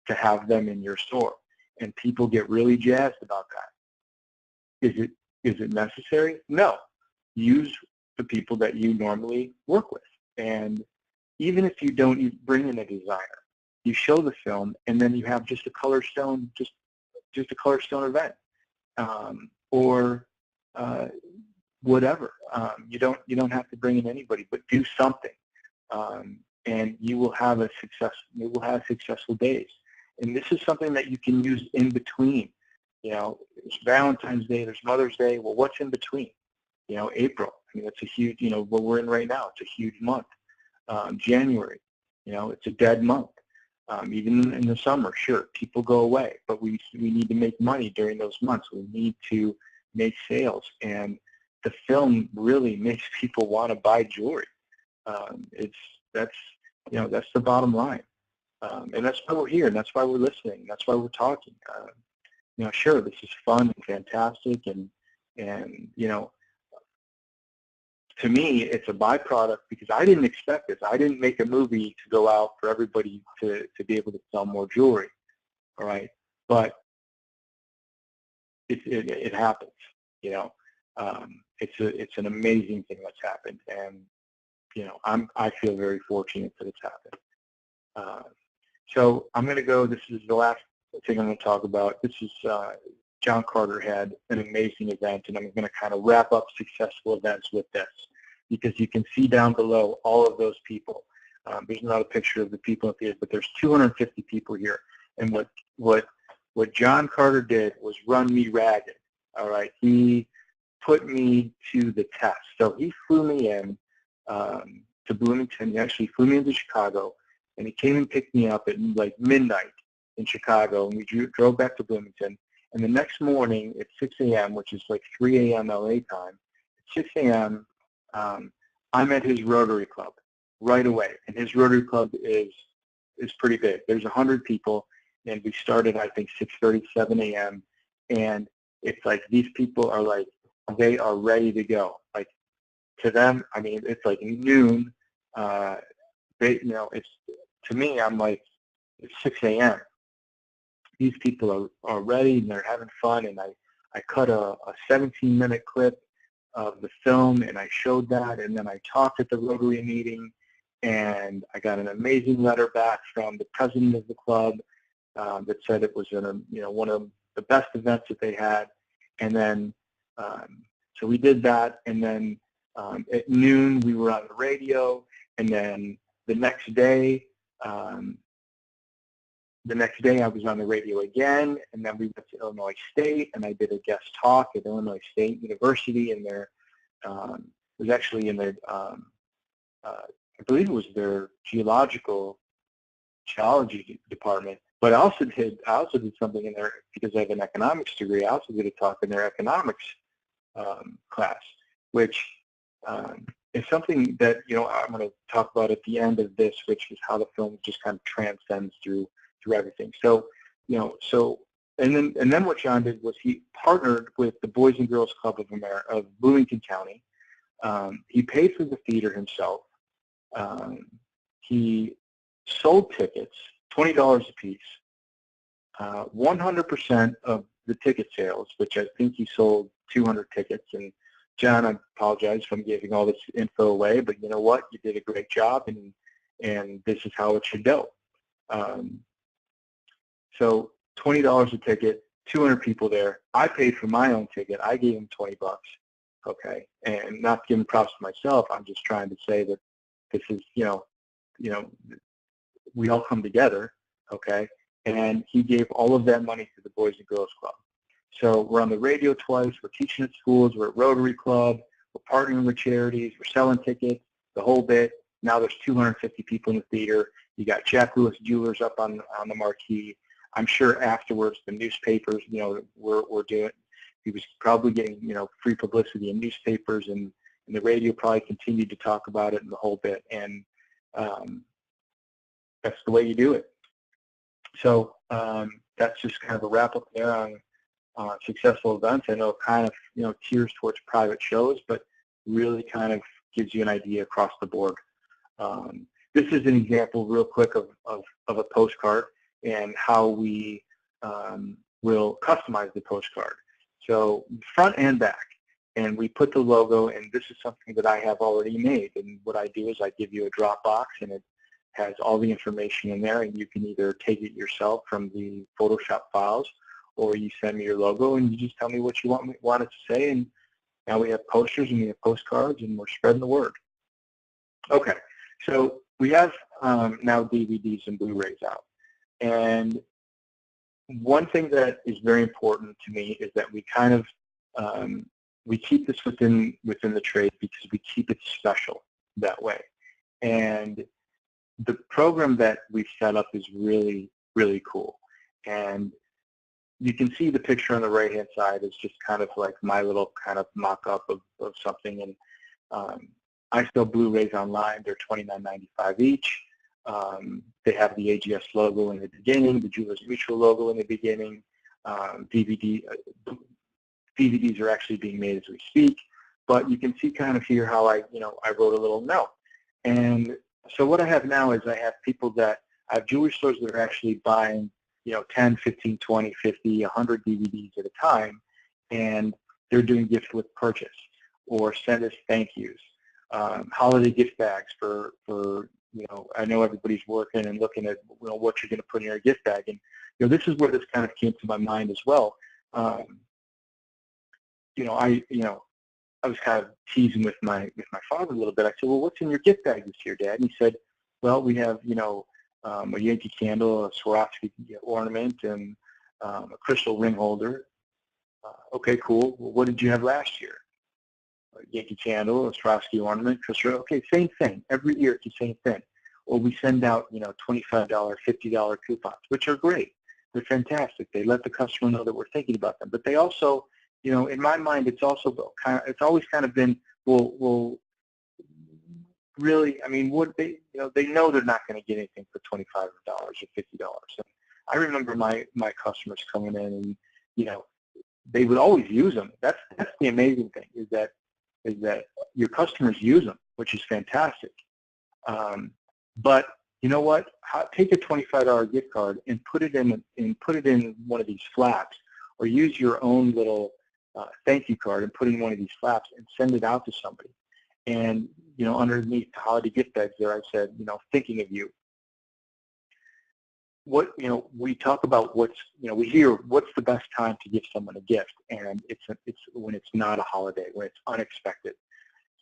to have them in your store. And people get really jazzed about that. Is it necessary? No. Use the people that you normally work with. And even if you don't bring in a designer, you show the film and then you have just a color stone, just a color stone event, or whatever. You don't have to bring in anybody, but do something. and you will have successful days. And this is something that you can use in between. You know, there's Valentine's Day, there's Mother's Day. Well, what's in between? You know, April. I mean, that's a huge, you know, what we're in right now, it's a huge month. January, you know, it's a dead month. Even in the summer, sure, people go away, but we need to make money during those months. We need to make sales, and the film really makes people want to buy jewelry. That's the bottom line, and that's why we're here, and that's why we're listening, that's why we're talking. You know, sure, this is fun and fantastic, and you know, to me, it's a byproduct because I didn't expect this. I didn't make a movie to go out for everybody to be able to sell more jewelry, all right? But it happens, you know. It's an amazing thing that's happened, and you know, I feel very fortunate that it's happened. So I'm going to go. This is the last thing I'm going to talk about. This is John Carter had an amazing event, and I'm going to kind of wrap up successful events with this, because you can see down below all of those people. There's not a picture of the people in the theater, but there's 250 people here. And what John Carter did was run me ragged. All right, he put me to the test. So he flew me in to Bloomington. He actually flew me into Chicago, and he came and picked me up at like midnight in Chicago, and we drove back to Bloomington. And the next morning at 6 a.m., which is like 3 a.m. LA time, at 6 a.m., I'm at his Rotary Club right away. And his Rotary Club is pretty big. There's 100 people, and we started, I think, 6:30, 7 a.m. And it's like these people are like, they are ready to go. Like, to them, I mean, it's like noon. You know, it's, to me, I'm like, it's 6 a.m. These people are ready, and they're having fun, and I cut a 17-minute clip of the film, and I showed that, and then I talked at the Rotary meeting, and I got an amazing letter back from the president of the club that said it was one of the best events that they had. And then so we did that, and then at noon we were on the radio, and then the next day I was on the radio again, and then we went to Illinois State, and I did a guest talk at Illinois State University, and it was actually in their, I believe it was their geology department. But I also did something in there because I have an economics degree. I also did a talk in their economics class, which is something that, you know, I'm going to talk about at the end of this, which is how the film just kind of transcends through everything. So, you know, and then what John did was he partnered with the Boys and Girls Club of Bloomington County. He paid for the theater himself. He sold tickets, $20 a piece. 100% of the ticket sales, which I think he sold 200 tickets. And John, I apologize if I'm giving all this info away, but you know what? You did a great job, and this is how it should go. So $20 a ticket, 200 people there. I paid for my own ticket. I gave him 20 bucks, okay? And not giving props to myself, I'm just trying to say that this is, you know, we all come together, okay? And he gave all of that money to the Boys and Girls Club. So we're on the radio twice, we're teaching at schools, we're at Rotary Club, we're partnering with charities, we're selling tickets, the whole bit. Now there's 250 people in the theater. You got Jack Lewis Jewelers up on the marquee. I'm sure afterwards the newspapers, you know, were doing, he was probably getting, you know, free publicity in newspapers, and the radio probably continued to talk about it and the whole bit. And that's the way you do it. So that's just kind of a wrap up there on successful events. I know it kind of, you know, tears towards private shows, but really kind of gives you an idea across the board. This is an example real quick of a postcard and how we will customize the postcard. So front and back, and we put the logo, and this is something that I have already made. And what I do is I give you a Dropbox, and it has all the information in there, and you can either take it yourself from the Photoshop files, or you send me your logo, and you just tell me what you want it to say, and now we have posters, and we have postcards, and we're spreading the word. Okay, So we have now DVDs and Blu-rays out. And one thing that is very important to me is that we kind of, we keep this within the trade because we keep it special that way. And the program that we've set up is really, really cool. And you can see the picture on the right-hand side is just kind of like my little kind of mock-up of something. And I sell Blu-rays online. They're $29.95 each. They have the AGS logo in the beginning, the Jewelers Mutual logo in the beginning. DVDs are actually being made as we speak. But you can see kind of here how I wrote a little note. And so what I have now is I have people that, I have jewelry stores that are actually buying 10, 15, 20, 50, 100 DVDs at a time, and they're doing gift with purchase or send us thank yous, holiday gift bags for I know everybody's working and looking at what you're going to put in your gift bag, and this is where this kind of came to my mind as well. I was kind of teasing with my father a little bit. I said, well, what's in your gift bag this year, Dad? And he said, well, we have a Yankee candle, a Swarovski ornament, and a crystal ring holder. Okay, cool. Well, what did you have last year? A Yankee candle, a Swarovski ornament, crystal. Okay, same thing. Every year it's the same thing. Or we send out $25, $50 coupons, which are great. They're fantastic. They let the customer know that we're thinking about them. But they also, in my mind, it's also it's always kind of been, well, really, I mean, what they know they're not going to get anything for $25 or $50. And I remember my customers coming in, and they would always use them. That's the amazing thing is that your customers use them, which is fantastic. But you know what? Take a $25 gift card and put it in one of these flaps, or use your own little thank you card and put it in one of these flaps and send it out to somebody. And underneath the holiday gift bags there, I said, thinking of you. What we talk about we hear what's the best time to give someone a gift, and it's when it's not a holiday, when it's unexpected.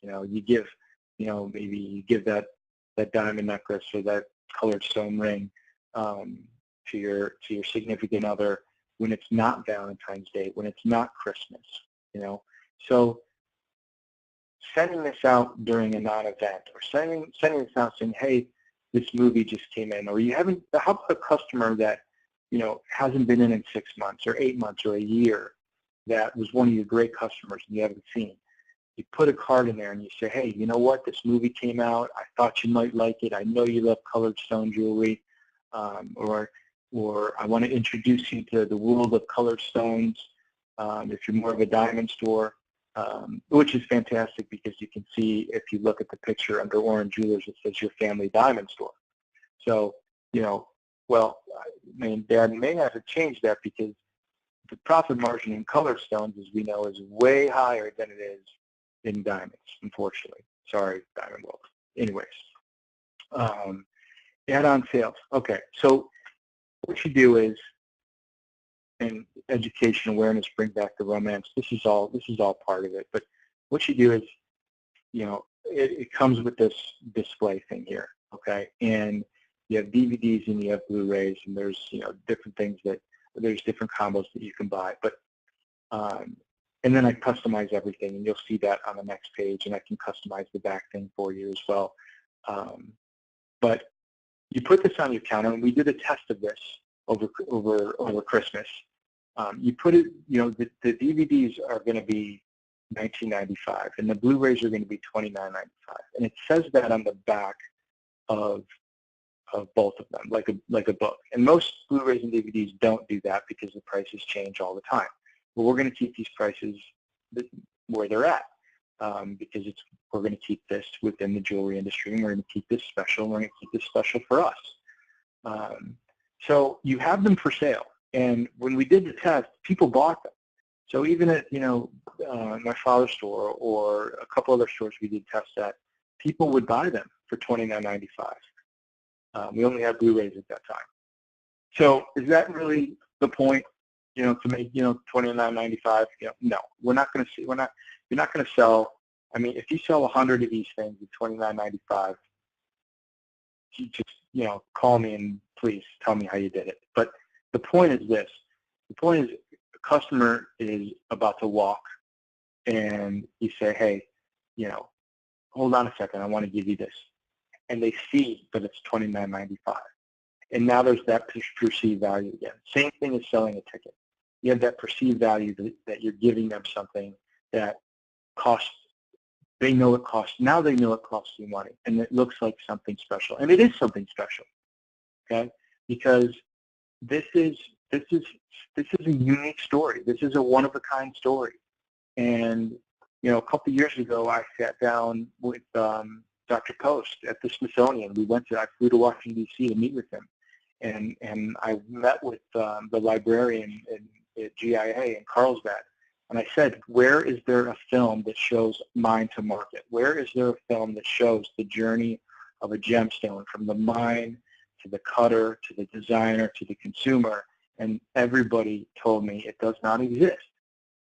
You give, maybe you give that diamond necklace or that colored stone ring to your significant other when it's not Valentine's Day, when it's not Christmas. So sending this out during a non-event, or sending this out saying, hey, this movie just came in, or how about a customer that hasn't been in 6 months or 8 months or a year, that was one of your great customers and you haven't seen. You put a card in there and you say, hey, you know what, this movie came out, I thought you might like it, I know you love colored stone jewelry, or I want to introduce you to the world of colored stones, if you're more of a diamond store. Which is fantastic, because you can see, if you look at the picture under Orange Jewelers, it says your family diamond store. So, well, Dad may have to change that, because the profit margin in colored stones, as we know, is way higher than it is in diamonds, unfortunately. Sorry, Diamond World. Anyways, add-on sales. Okay, so what you do is, and education, awareness, bring back the romance. This is all part of it. But what you do is, it comes with this display thing here, okay? And you have DVDs and you have Blu-rays, and there's different things there's different combos that you can buy. But and then I customize everything, and you'll see that on the next page, and I can customize the back thing for you as well. But you put this on your counter, and we did a test of this over Christmas. You put it, the DVDs are going to be $19.95, and the Blu-rays are going to be $29.95, and it says that on the back of both of them, like a book. And most Blu-rays and DVDs don't do that, because the prices change all the time. But we're going to keep these prices where they're at, because we're going to keep this within the jewelry industry, and we're going to keep this special, and we're going to keep this special for us. So you have them for sale. And when we did the test, people bought them. So even at my father's store or a couple other stores we did tests at, people would buy them for $29.95. We only had Blu-rays at that time. So is that really the point? To make $29.95? No, we're not going to see. You're not going to sell. I mean, if you sell 100 of these things at $29.95, you just, call me and please tell me how you did it. But the point is this. The point is the customer is about to walk and you say, hey, hold on a second, I want to give you this. And they see that it's $29.95. And now there's that perceived value again. Same thing as selling a ticket. You have that perceived value that you're giving them something that costs, they know it costs, now they know it costs you money, and it looks like something special. And it is something special, okay? Because this is a unique story. This is a one-of-a-kind story. And, a couple of years ago, I sat down with Dr. Post at the Smithsonian. I flew to Washington, D.C. to meet with him. And I met with the librarian at GIA in Carlsbad. And I said, where is there a film that shows mine to market? Where is there a film that shows the journey of a gemstone from the mine to the cutter to the designer to the consumer? And everybody told me it does not exist.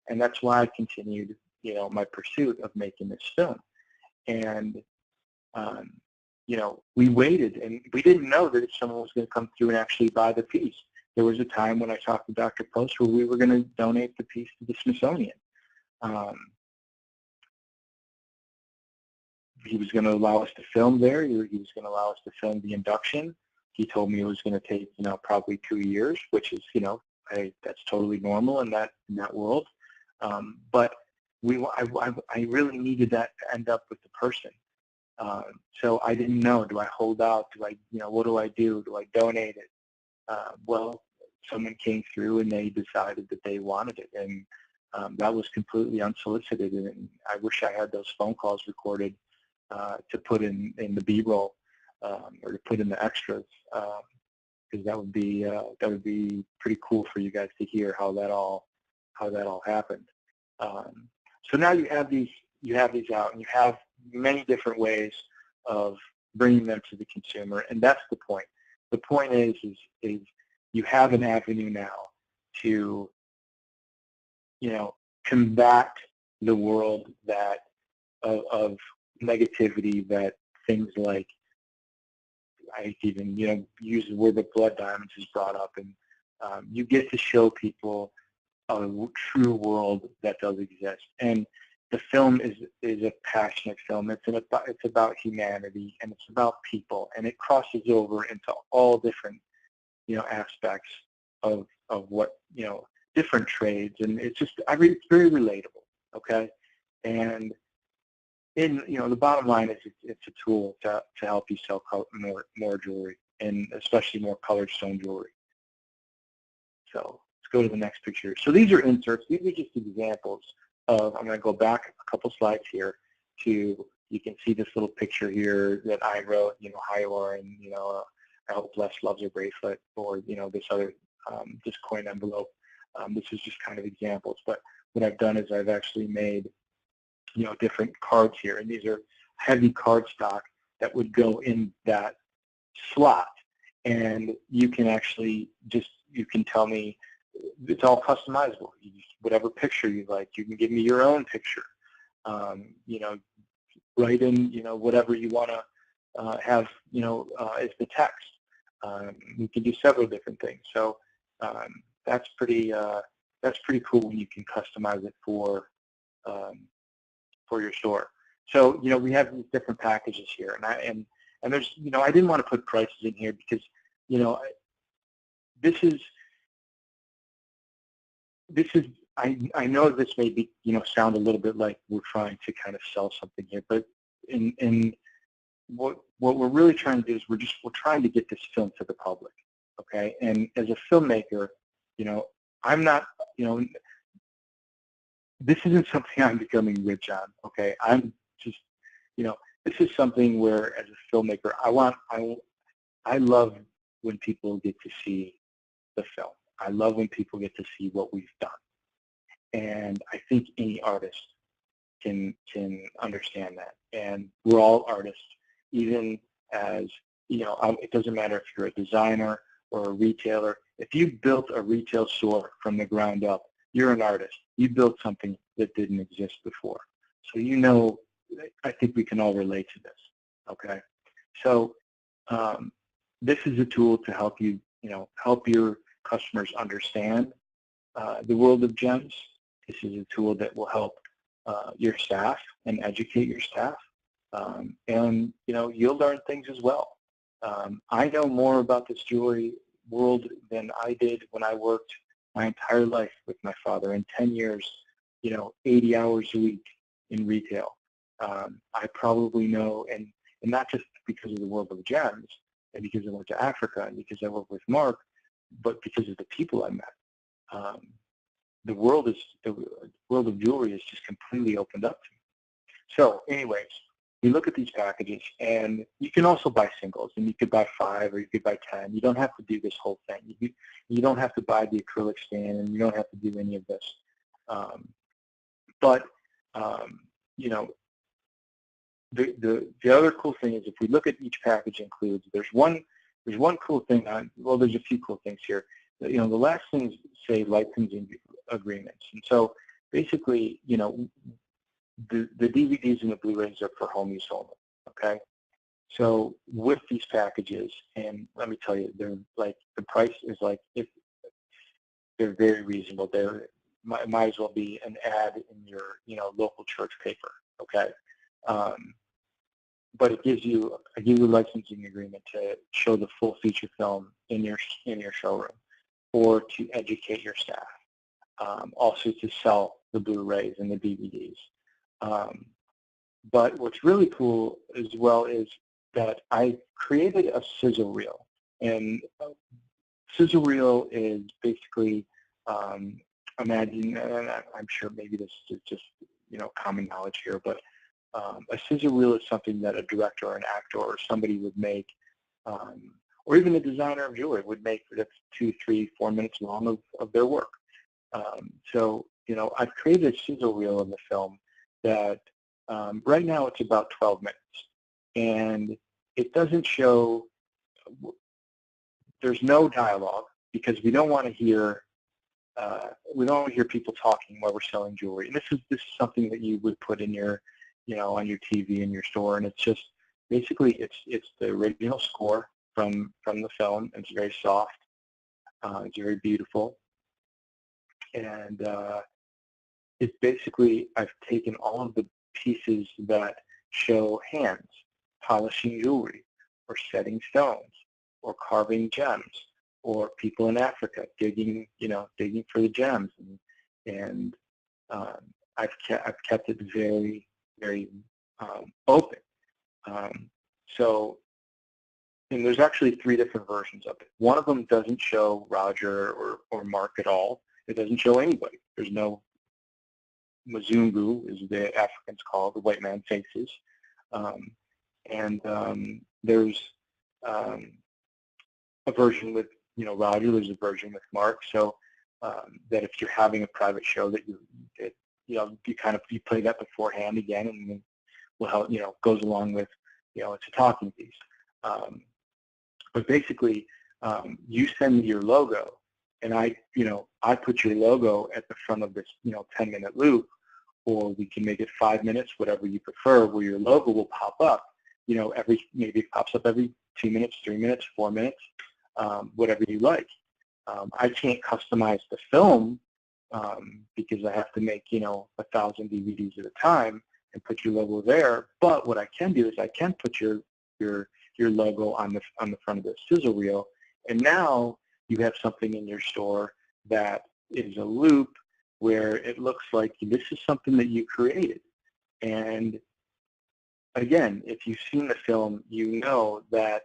And that's why I continued, my pursuit of making this film. And, we waited, and we didn't know that if someone was going to come through and actually buy the piece. There was a time when I talked to Dr. Post where we were going to donate the piece to the Smithsonian. He was going to allow us to film there. He was going to allow us to film the induction. He told me it was going to take, probably 2 years, which is, that's totally normal in that world. But I really needed that to end up with the person. So I didn't know, do I hold out? Do I, what do I do? Do I donate it? Well, someone came through and they decided that they wanted it, and that was completely unsolicited. And I wish I had those phone calls recorded to put in the B-roll or to put in the extras, because that would be pretty cool for you guys to hear how that all happened. So now you have these out, and you have many different ways of bringing them to the consumer, and that's the point. The point is you have an avenue now to, combat the world of negativity that things like, I even, use the word that blood diamonds is brought up, and you get to show people a true world that does exist. And the film is a passionate film. It's about humanity, and it's about people, and it crosses over into all different aspects of what different trades, and it's just it's very relatable. Okay, and the bottom line is it's a tool to help you sell more jewelry, and especially more colored stone jewelry. So let's go to the next picture. So these are inserts. These are just examples of, I'm going to go back a couple slides here to, you can see this little picture here that I wrote, hi Lauren, I hope Les loves her bracelet, or this other this coin envelope. This is just kind of examples, but what I've done is I've actually made different cards here, and these are heavy card stock that would go in that slot, and you can actually you can tell me, it's all customizable. Whatever picture you like, you can give me your own picture. Write in whatever you want to have as the text. You can do several different things. So that's pretty cool when you can customize it for your store. So we have these different packages here, and there's I didn't want to put prices in here because this is I know this may be sound a little bit like we're trying to kind of sell something here, but in what we're really trying to do is we're trying to get this film to the public, okay? And as a filmmaker, I'm not, this isn't something I'm becoming rich on, okay? I'm just, this is something where as a filmmaker, I love when people get to see the film. I love when people get to see what we've done. And I think any artist can understand that. And we're all artists, even as, it doesn't matter if you're a designer or a retailer. If you built a retail store from the ground up, you're an artist. You built something that didn't exist before. So I think we can all relate to this, okay? So this is a tool to help you, help your customers understand the world of gems. This is a tool that will help your staff and educate your staff. And, you'll learn things as well. I know more about this jewelry world than I did when I worked my entire life with my father in 10 years, 80 hours a week in retail. I probably know, and not just because of the world of gems, and because I went to Africa, and because I worked with Mark, but because of the people I met. The world of jewelry is just completely opened up to me. So anyways, you look at these packages, and you can also buy singles, and you could buy 5 or you could buy 10. You don't have to do this whole thing. You don't have to buy the acrylic stand, and you don't have to do any of this. The other cool thing is, if we look at each package includes, there's one cool thing well, there's a few cool things here. The last things say licensing agreements, and so basically, the DVDs and the Blu-rays are for home use only. Okay, so with these packages, and let me tell you, they're like, the price is like, they're very reasonable. They're might as well be an ad in your local church paper. Okay. But it gives you a licensing agreement to show the full feature film in your showroom, or to educate your staff, also to sell the Blu-rays and the DVDs. But what's really cool as well is that I created a sizzle reel, and sizzle reel is basically, imagine, and I'm sure maybe this is just common knowledge here, but a sizzle reel is something that a director or an actor or somebody would make, or even a designer of jewelry would make, that's 2, 3, 4 minutes long of their work. So I've created a sizzle reel of the film that right now it's about 12 minutes, and it doesn't show, there's no dialogue, because we don't want to hear people talking while we're selling jewelry. And this is something that you would put in your on your TV in your store, and it's just basically it's the original score from the film. It's very soft, it's very beautiful, and it's basically, I've taken all of the pieces that show hands polishing jewelry, or setting stones, or carving gems, or people in Africa digging for the gems, and I've kept it very, very open. So, and there's actually 3 different versions of it. One of them doesn't show Roger or Mark at all. It doesn't show anybody. There's no Mzungu, as the Africans call it, the white man faces. There's a version with Roger. There's a version with Mark. So that if you're having a private show, that you play that beforehand again, and will help, goes along with, it's a talking piece. But basically, you send me your logo, and I put your logo at the front of this 10-minute loop, or we can make it 5 minutes, whatever you prefer, where your logo will pop up. Maybe it pops up every 2 minutes, 3 minutes, 4 minutes, whatever you like. I can't customize the film because I have to make 1,000 DVDs at a time and put your logo there. But what I can do is I can put your logo on the front of the sizzle reel, and now you have something in your store that is a loop where it looks like this is something that you created. And again, if you've seen the film, you know that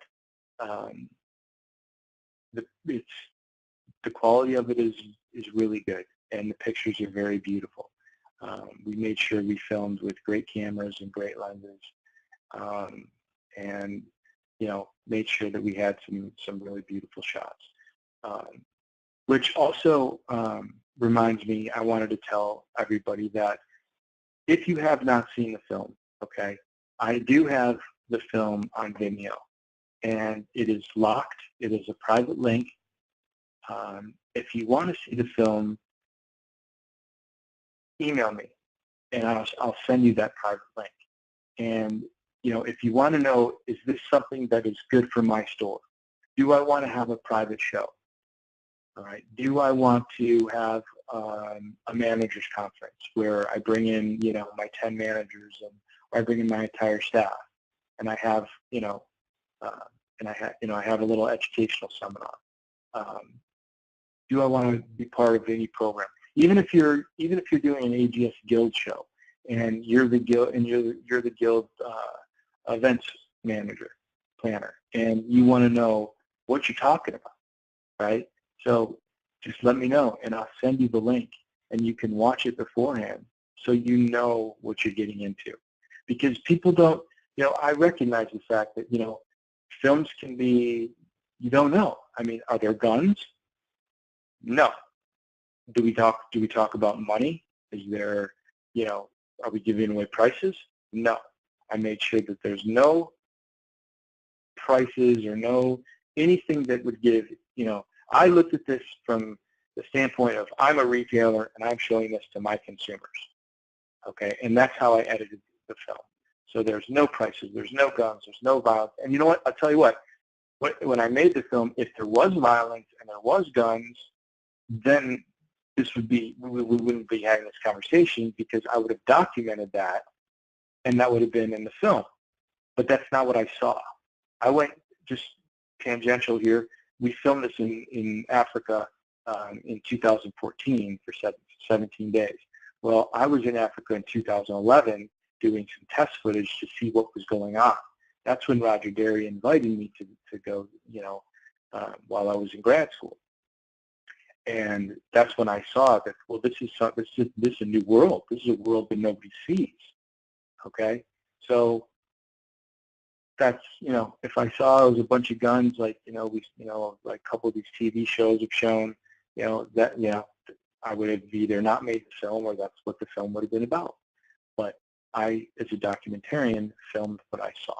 the quality of it is really good, and the pictures are very beautiful. We made sure we filmed with great cameras and great lenses, and made sure that we had some really beautiful shots. Which also reminds me, I wanted to tell everybody that if you have not seen the film, okay, I do have the film on Vimeo, and it is locked. It is a private link. If you want to see the film, email me, and I'll send you that private link. And if you want to know, is this something that is good for my store? Do I want to have a private show? All right. Do I want to have a managers conference where I bring in, my 10 managers, or I bring in my entire staff, and I have, I have a little educational seminar. Do I want to be part of any program? Even if you're doing an AGS Guild show, and you're the guild events manager, planner, and you want to know what you're talking about, right? So just let me know, and I'll send you the link, and you can watch it beforehand so you know what you're getting into. Because people don't, I recognize the fact that, films can be, you don't know. I mean, are there guns? No. Do we talk about money? Is there, are we giving away prices? No. I made sure that there's no prices or no anything that would give, I looked at this from the standpoint of I'm a retailer and I'm showing this to my consumers, okay? And that's how I edited the film. So there's no prices, there's no guns, there's no violence. And you know what? I'll tell you what, when I made the film, if there was violence and there was guns, then we wouldn't be having this conversation, because I would have documented that, and that would have been in the film. But that's not what I saw. I went, just tangential here, we filmed this in Africa in 2014 for 17 days. Well, I was in Africa in 2011 doing some test footage to see what was going on. That's when Roger Derry invited me to go, while I was in grad school. And that's when I saw that, well, this is a new world. This is a world that nobody sees, okay? So that's, if I saw it was a bunch of guns, like, like a couple of these TV shows have shown, I would have either not made the film, or that's what the film would have been about. But I, as a documentarian, filmed what I saw.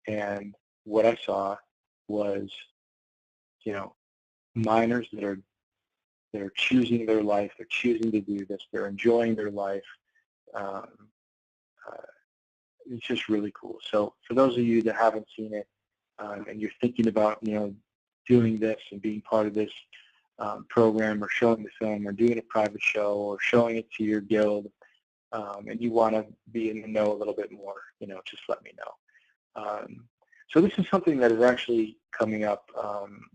And what I saw was, minors that are choosing their life, they're choosing to do this, they're enjoying their life. It's just really cool. So for those of you that haven't seen it, and you're thinking about, doing this and being part of this program, or showing the film, or doing a private show, or showing it to your guild, and you want to be in the know a little bit more, just let me know. So this is something that is actually coming up.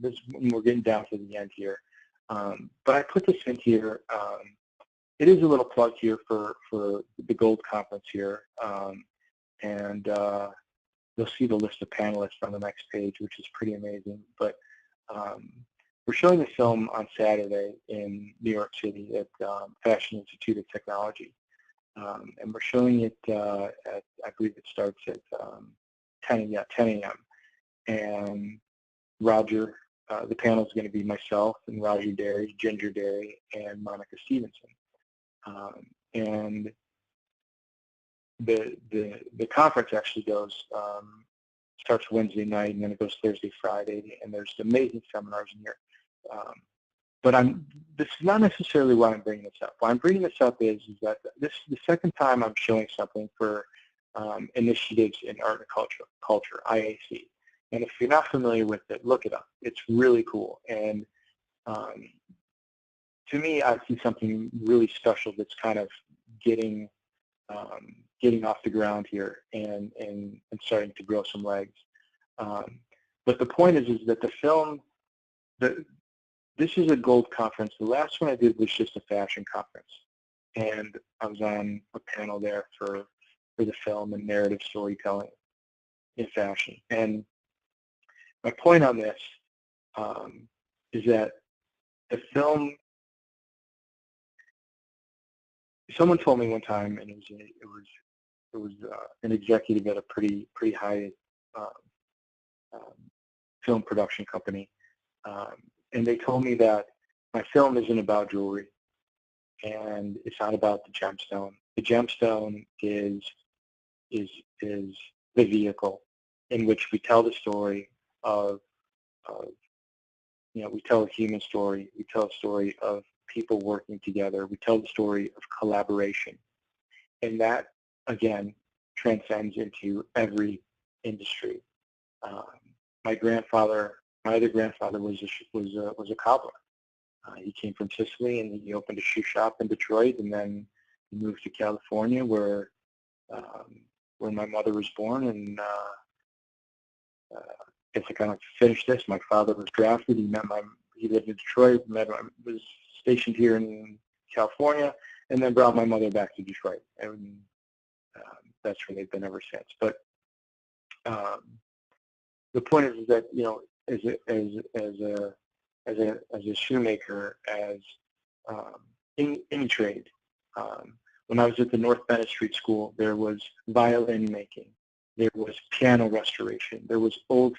We're getting down to the end here. But I put this in here. It is a little plug here for the Gold Conference here. And you'll see the list of panelists on the next page, which is pretty amazing. But we're showing the film on Saturday in New York City at Fashion Institute of Technology. And we're showing it at, I believe it starts at 10 a.m. And Roger, the panel is going to be myself and Roger Derry, Ginger Derry, and Monica Stevenson. And the conference actually starts Wednesday night, and then it goes Thursday, Friday, and there's amazing seminars in here. But this is not necessarily why I'm bringing this up. Why I'm bringing this up is that this is the second time I'm showing something for initiatives in art and culture, IAC. And if you're not familiar with it, look it up. It's really cool. And to me, I see something really special that's kind of getting off the ground here and starting to grow some legs. But the point is that the film, this is a gold conference. The last one I did was just a fashion conference. And I was on a panel there for the film and narrative storytelling in fashion. And my point on this is that the film, someone told me one time, and it was an executive at a pretty high film production company, and they told me that my film isn't about jewelry, and it's not about the gemstone. The gemstone is the vehicle in which we tell the story of we tell a human story. We tell a story of people working together. We tell the story of collaboration. And that, again, transcends into every industry. My other grandfather was a cobbler. He came from Sicily, and he opened a shoe shop in Detroit, and then he moved to California, where my mother was born. And I guess I kind of finished this. My father was drafted. He lived in Detroit. Was stationed here in California, and then brought my mother back to Detroit, and that's where they've been ever since. But the point is that, you know, as a shoemaker, as in any trade, when I was at the North Bennett Street School, there was violin making, there was piano restoration, there was old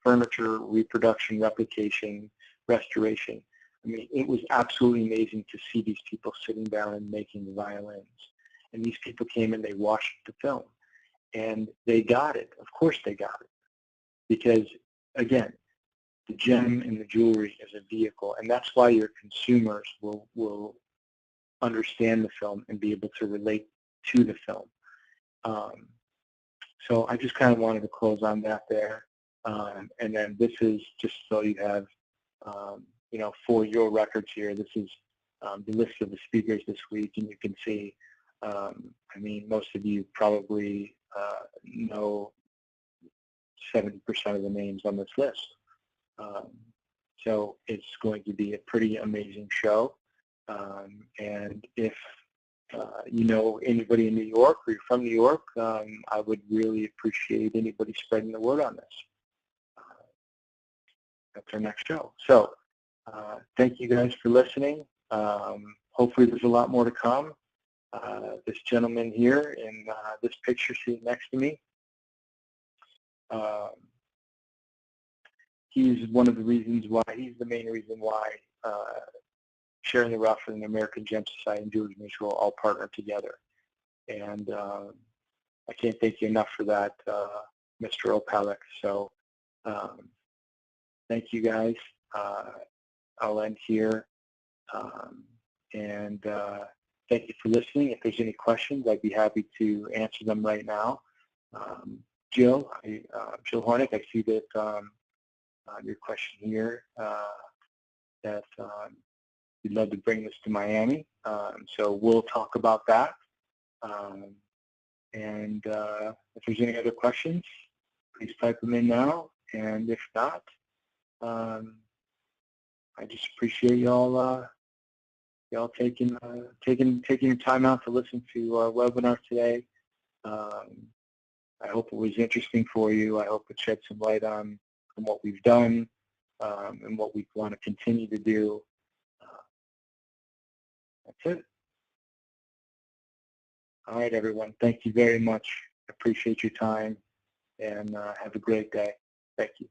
furniture reproduction, replication, restoration. I mean, it was absolutely amazing to see these people sitting down and making the violins. And these people came and they watched the film, and they got it. Of course they got it. Because, again, the gem and the jewelry is a vehicle, and that's why your consumers will understand the film and be able to relate to the film. So I just kind of wanted to close on that there. And then this is just so you have, you know, for your records here, this is the list of the speakers this week, and you can see, I mean, most of you probably know 70% of the names on this list. So it's going to be a pretty amazing show. And if you know anybody in New York, or you're from New York, I would really appreciate anybody spreading the word on this. That's our next show. So thank you guys for listening. Hopefully there's a lot more to come. This gentleman here in this picture sitting next to me, he's one of the reasons why, he's the main reason why Sharing the Rough and the American Gem Society and Jewelers Mutual all partner together. And I can't thank you enough for that, Mr. Opalek. So thank you guys. I'll end here. And thank you for listening. If there's any questions, I'd be happy to answer them right now. Jill Hornick, I see that your question here, that you'd love to bring this to Miami. So we'll talk about that. And if there's any other questions, please type them in now. And if not, I just appreciate y'all taking your time out to listen to our webinar today. I hope it was interesting for you. I hope it shed some light on what we've done and what we want to continue to do. That's it. All right, everyone. Thank you very much. I appreciate your time, and have a great day. Thank you.